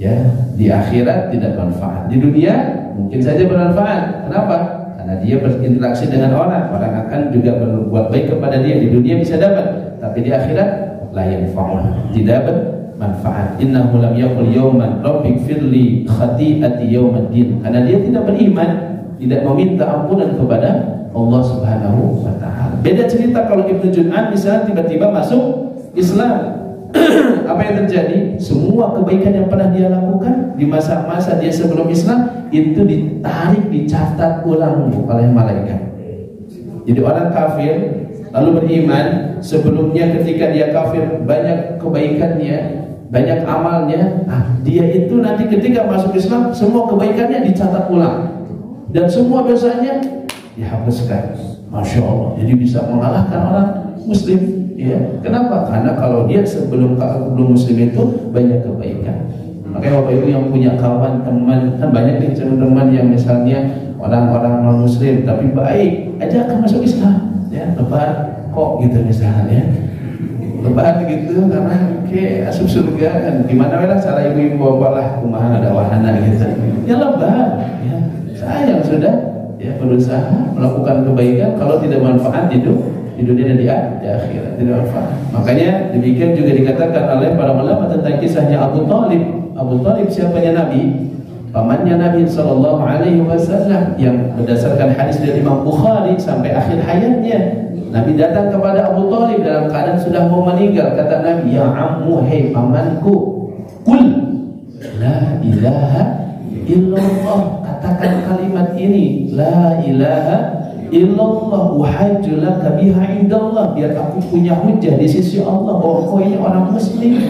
Ya, di akhirat tidak bermanfaat. Di dunia mungkin saja bermanfaat. Kenapa? Karena dia berinteraksi dengan orang akan juga berbuat baik kepada dia. Di dunia bisa dapat, tapi di akhirat la yanfa'u, tidak bermanfaat. Innahu lam yaqul yawman rabbighfirli khati'ati yawmiddin. Karena dia tidak beriman, tidak meminta ampunan kepada Allah Subhanahu wa taala. Beda cerita kalau Ibnu Jud'an misalnya tiba-tiba masuk Islam. Apa yang terjadi? Semua kebaikan yang pernah dia lakukan di masa-masa dia sebelum Islam itu ditarik, dicatat ulang oleh malaikat. Jadi orang kafir lalu beriman, sebelumnya ketika dia kafir banyak kebaikannya, banyak amalnya. Dia itu nanti ketika masuk Islam semua kebaikannya dicatat ulang dan semua dosanya dihapuskan. Masya Allah. Jadi bisa mengalahkan orang Muslim. Ya, kenapa? Karena kalau dia sebelum Muslim itu banyak kebaikan. Makanya Bapak Ibu yang punya kawan, teman, kan banyak nih teman-teman yang misalnya orang-orang non Muslim tapi baik, aja akan masuk Islam. ya lebar kok gitu misalnya ya. Lebar gitu karena kayak asup surga kan gimana lah cara ibu-ibu bapak lah kumaha ada wahana gitu ya lebar ya sayang sudah ya berusaha melakukan kebaikan kalau tidak manfaat di dunia dan di akhirat tidak manfaat. Makanya demikian juga dikatakan oleh para ulama tentang kisahnya Abu Talib. Abu Talib siapanya Nabi, pamannya Nabi Sallallahu Alaihi Wasallam yang berdasarkan hadis dari Imam Bukhari sampai akhir hayatnya. Nabi datang kepada Abu Talib dalam keadaan sudah mau meninggal. Kata Nabi, ya ammu, hei pamanku, qul la ilaha illallah. Katakan kalimat ini, la ilaha illallah uhajju laka biha indallah, biar aku punya hujah di sisi Allah bahwa kau ini orang muslim.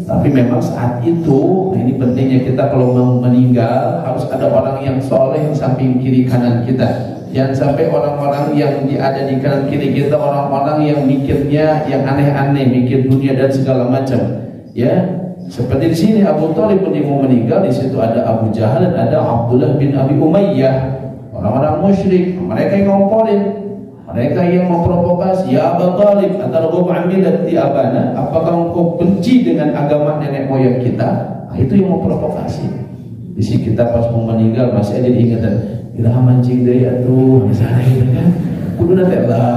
Tapi memang saat itu, nah ini pentingnya kita kalau mau meninggal harus ada orang yang soleh di samping kiri kanan kita. Jangan sampai orang-orang yang ada di kanan kiri kita orang-orang yang mikirnya yang aneh-aneh, mikir dunia dan segala macam. Ya, seperti di sini Abu Talib pun mau meninggal, di situ ada Abu Jahal dan ada Abdullah bin Abi Umayyah, orang-orang musyrik. Mereka yang ngomporin, mereka yang memprovokasi. Ya Abu Talib, atarghabu an millati abana? Apakah engkau benci dengan agama nenek moyang kita? Nah, itu yang memprovokasi. Di sini kita pas mau meninggal masih ada diingatan. Ilaha mancing dari atuh misalnya gitu kan. Kudu nanti la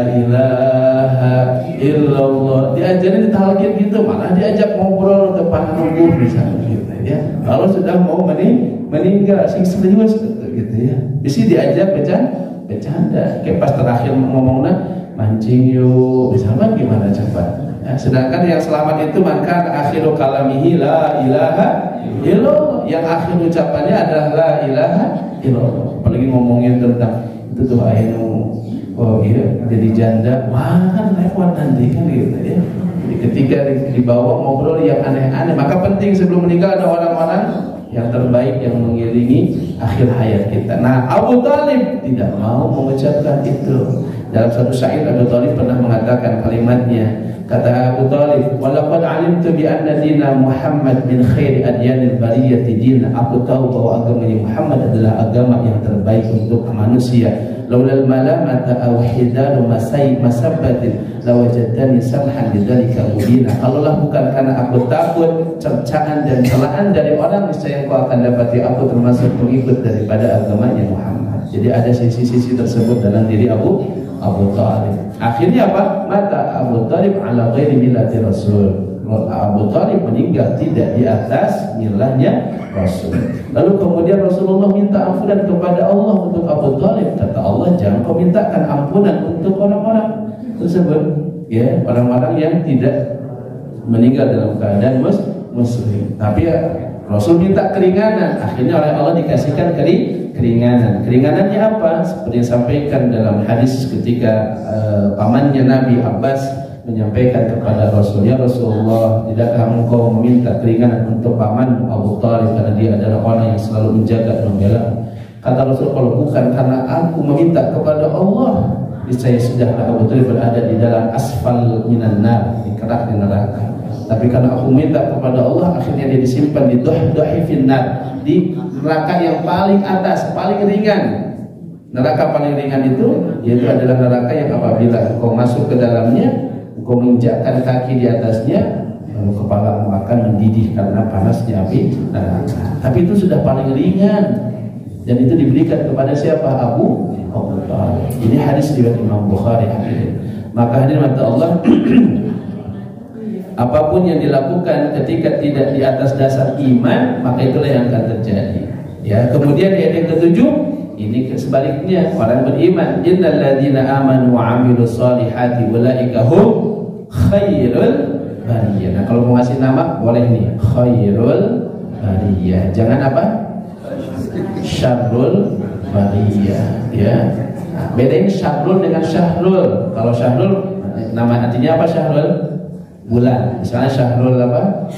ilaha illallah. Diajarin ditalkin gitu, malah diajak ngobrol depan rubuh misalnya gitu ya. Kalau sudah mau meninggal sing serius gitu ya. Bisi diajak bercanda. Kayak pas terakhir ngomongnya mancing yuk, misalnya gimana coba. Ya, sedangkan yang selamat itu maka akhiru kalamihi la ilaha illallah. Yang akhir ucapannya adalah la ilaha illallah. Apalagi ngomongin tentang itu tuh ayat oh iya jadi janda, wah kan lewat nanti kan gitu ya. Jadi ketika dibawa ngobrol yang aneh-aneh, maka penting sebelum meninggal ada orang-orang yang terbaik yang mengiringi akhir hayat kita. Nah, Abu Talib tidak mau mengucapkan itu. Dalam satu syair Abu Talib pernah mengatakan kalimatnya. Kata Abu Talib, walaqad alimtu bi anna dina Muhammad min khairi adyanil bariyati dina. Aku tahu bahwa agama Muhammad adalah agama yang terbaik untuk manusia. Laulal malamata aw hidalu masabbatin lawajadani samhan bidzalika mubina. Kalaulah bukan karena aku takut cercaan dan celaan dari orang, niscaya engkau akan dapati aku termasuk pengikut daripada agamanya Muhammad. Jadi ada sisi-sisi tersebut dalam diri Abu Talib. Akhirnya apa? Mata Abu Talib ala ghairi millati Rasul. Abu Talib meninggal tidak di atas milahnya Rasul. Lalu kemudian Rasulullah minta ampunan kepada Allah untuk Abu Talib. Kata Allah, jangan kau mintakan ampunan untuk orang-orang tersebut, ya, orang-orang yang tidak meninggal dalam keadaan muslim. Tapi ya, Rasul minta keringanan. Akhirnya oleh Allah dikasihkan keringanan. Keringanannya apa? Seperti yang disampaikan dalam hadis ketika pamannya Nabi Abbas menyampaikan kepada Rasul, ya Rasulullah, tidakkah engkau meminta keringanan untuk paman Abu Talib karena dia adalah orang yang selalu menjaga dan membela? Kata Rasul, kalau bukan karena aku meminta kepada Allah, saya sudahlah Abu Talib berada di dalam asfal minan nar, di kerak di neraka. Tapi karena aku minta kepada Allah, akhirnya dia disimpan di duhi finnar, di neraka yang paling atas, paling ringan. Neraka paling ringan itu yaitu adalah neraka yang apabila engkau masuk ke dalamnya, engkau menginjakkan kaki di atasnya, lalu kepalamu akan mendidih karena panasnya api neraka. Tapi itu sudah paling ringan, dan itu diberikan kepada siapa? Abu Talib. Ini hadis riwayat Imam Bukhari. Maka hadirin mata Allah, apapun yang dilakukan ketika tidak di atas dasar iman, maka itulah yang akan terjadi. Ya, kemudian ayat yang ketujuh, ini sebaliknya, orang beriman, innal ladzina amanu wa 'amilus solihati ulaika hum khairul bariyah. Nah, kalau mau ngasih nama boleh nih, khairul bariyah. Jangan apa? Syarrul bariyah, ya. Nah, bedain syarrul dengan syahrul. Kalau syahrul nama artinya apa? Syahrul bulan. Misalnya syahrul apa?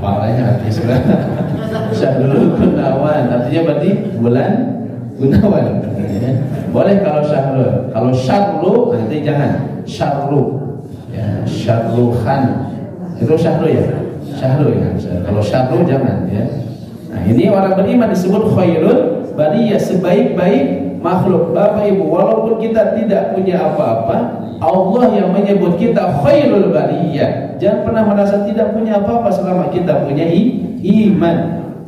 Apalanya artinya sudah. Syahrul Gunawan, artinya berarti bulan Gunawan. Boleh kalau syahrul. Kalau syarru nanti jangan. Syarru, ya, syarruhan. Itu syahru ya. Syahru ya. Kalau syarru jangan ya. Nah, ini orang beriman disebut khairul bariyah, sebaik-baik makhluk. Bapak Ibu, walaupun kita tidak punya apa-apa, Allah yang menyebut kita khairul bariyah. Jangan pernah merasa tidak punya apa-apa selama kita punya iman.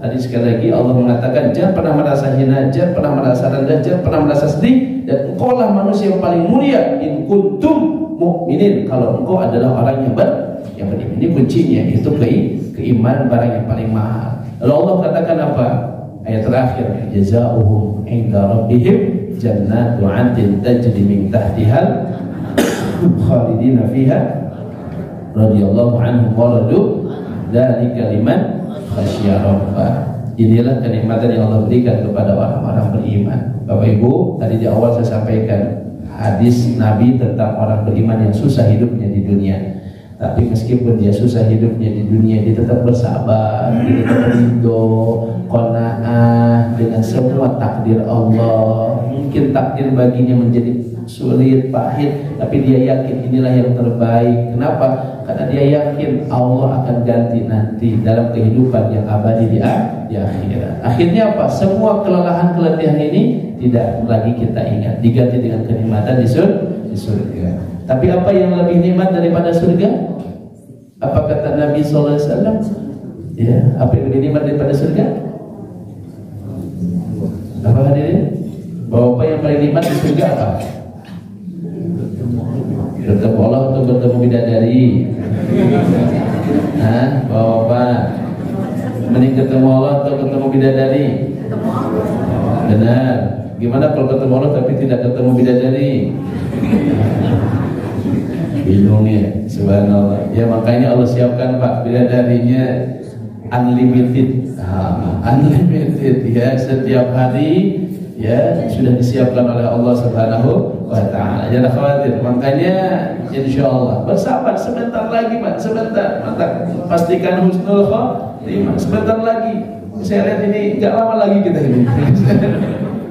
Tadi sekali lagi Allah mengatakan jangan pernah merasa hina, jangan pernah merasa rendah, jangan pernah merasa sedih, dan engkau lah manusia yang paling mulia in kuntum mu'minin, kalau engkau adalah orang yang beriman. Ini kuncinya, itu keimanan barang yang paling mahal. Lalu Allah katakan apa? Ayat terakhir, jazaohum 'inda rabbihim jannatu 'adnin tajri min tahtihal khalidina fiha radhiyallahu anhum wa radu dzalika liman khasyiya rabbah. Inilah kenikmatan yang Allah berikan kepada orang-orang beriman. Bapak Ibu, tadi di awal saya sampaikan hadis Nabi tentang orang beriman yang susah hidupnya di dunia. Tapi meskipun dia susah hidupnya di dunia, dia tetap bersabar, dia tetap ridho, qanaah dengan semua takdir Allah. Mungkin takdir baginya menjadi sulit, pahit, tapi dia yakin inilah yang terbaik. Kenapa? Karena dia yakin Allah akan ganti nanti dalam kehidupan yang abadi di akhirat. Akhirnya apa? Semua kelelahan-keletihan ini tidak lagi kita ingat, diganti dengan kenikmatan di surga. Tapi apa yang lebih nikmat daripada surga? Apa kata Nabi sallallahu alaihi wasallam? Ya, apa yang lebih nikmat daripada surga? Apa hadirin? Bahwa apa yang paling nikmat di surga apa? Bertemu Allah atau bertemu bidadari? Nah, Bapak, mending ketemu Allah atau ketemu bidadari? Benar. Gimana kalau ketemu Allah tapi tidak ketemu bidadari? Bingung ya, subhanallah. Ya makanya Allah siapkan Pak bidadarinya unlimited, unlimited ya, setiap hari ya sudah disiapkan oleh Allah Subhanahu wa Ta'ala. Jangan khawatir. Makanya insya Allah bersabar sebentar lagi Pak, sebentar. Mantap. Pastikan husnul khotimah. Sebentar lagi. Saya lihat ini nggak lama lagi kita ini.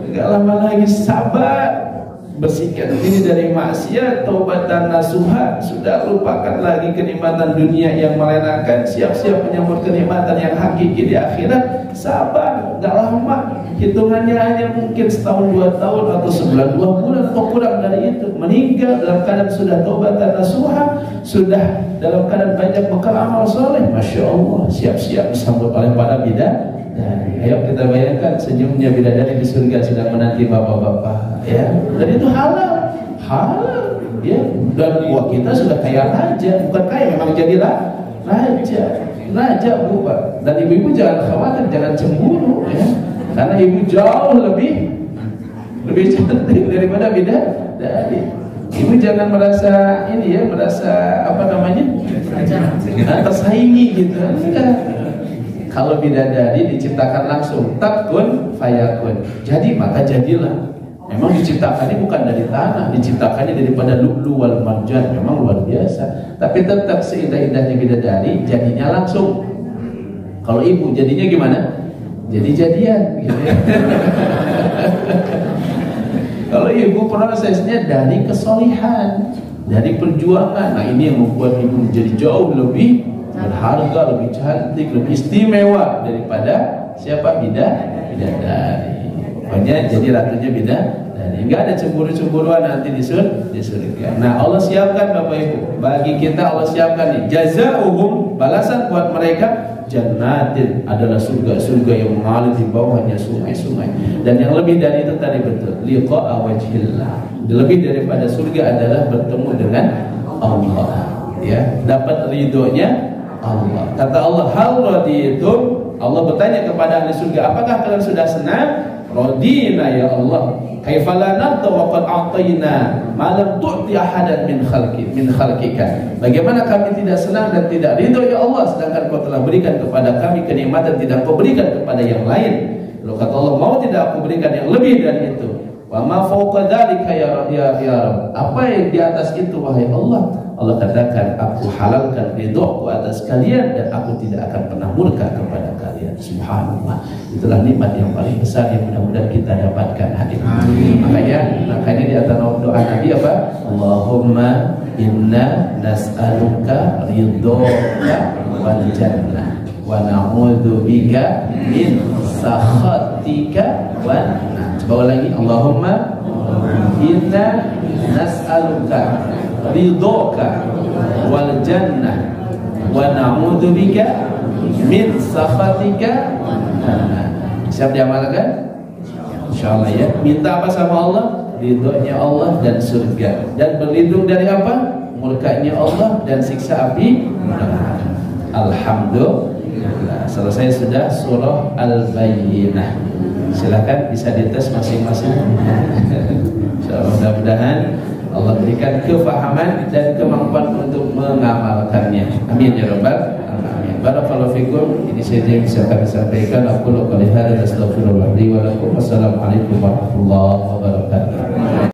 Nggak lama lagi, sabar. Bersihkan diri dari maksiat, taubatan nasuha, sudah lupakan lagi kenikmatan dunia yang melenakan, siap-siap menyambut kenikmatan yang hakiki di akhirat. Sabar, gak lama, hitungannya hanya mungkin setahun, 2 tahun, atau sebulan, 2 bulan, atau kurang dari itu. Meninggal dalam keadaan sudah taubatan nasuha, sudah dalam keadaan banyak bekal amal soleh. Masya Allah, siap-siap disambut oleh para bidadari. Ayo kita bayangkan senyumnya bidadari di surga sedang menanti bapak-bapak, ya. Dan itu halal, ya. Dan wah kita sudah kaya raja, bukan kaya, memang jadi raja Bu Pak. Dan ibu-ibu jangan khawatir, jangan cemburu, ya. Karena ibu jauh lebih cantik daripada bidadari. Ibu jangan merasa ini ya, merasa apa namanya, tersaingi gitu, enggak. Kalau bidadari diciptakan langsung, takun fayakun, jadi maka jadilah. Memang diciptakannya bukan dari tanah, diciptakannya daripada lu'lu wal marjan, memang luar biasa. Tapi tetap seindah-indahnya bidadari, jadinya langsung. Kalau ibu jadinya gimana? Jadi-jadian gitu ya. Kalau ibu prosesnya dari kesolihan, dari perjuangan. Nah ini yang membuat ibu menjadi jauh lebih berharga, lebih cantik, lebih istimewa daripada siapa? Bidadari. Pokoknya jadi ratunya bidadari. Enggak ada cemburu-cemburuan nanti di surga. Nah Allah siapkan Bapak Ibu, bagi kita Allah siapkan nih jazaohum, balasan buat mereka jannatin, adalah surga-surga yang mengalir di bawahnya sungai-sungai. Dan yang lebih dari itu tadi betul, liqa'a wajhillah. Lebih daripada surga adalah bertemu dengan Allah, ya, dapat ridhonya Allah. Kata Allah, hal raditum, Allah bertanya kepada ahli surga, apakah kalian sudah senang? Radina ya Allah. Kaifalana wa qad a'tayna ma lam tu'ti ahadan min khalqika. Bagaimana kami tidak senang dan tidak ridho ya Allah, sedangkan Kau telah berikan kepada kami kenikmatan tidak Kau berikan kepada yang lain. Lalu kata Allah, mau tidak aku berikan yang lebih dari itu? Wa ma fawqa dzalika ya Rabb. Apa yang di atas itu wahai Allah? Allah katakan, aku halalkan ridhoku atas kalian dan aku tidak akan pernah murka kepada kalian. Subhanallah. Itulah nikmat yang paling besar yang mudah-mudahan kita dapatkan hadirin. Makanya di antara doa Nabi apa? Allahumma inna nas'aluka ridhoka wal jannah wa na'udzubika min sakhatika coba ulangi, Allahumma inna nas'aluka ridhoka wal jannah wa na'udzubika min sakhatika. Siap diamalkan? Insyaallah ya. Minta apa sama Allah? Ridhonya Allah dan surga, dan berlindung dari apa? Murkanya Allah dan siksa api. Alhamdulillah, selesai sudah surah Al-Bayyinah. Silakan bisa dites masing-masing. Mudah-mudahan Allah berikan kefahaman dan kemampuan untuk mengamalkannya. Amin ya rabbal alamin. Barakallahu fikum. Ini saja yang bisa kami sampaikan. Aku qouli hadza astaghfirullah li wa lakum. Wassalamualaikum warahmatullahi wabarakatuh.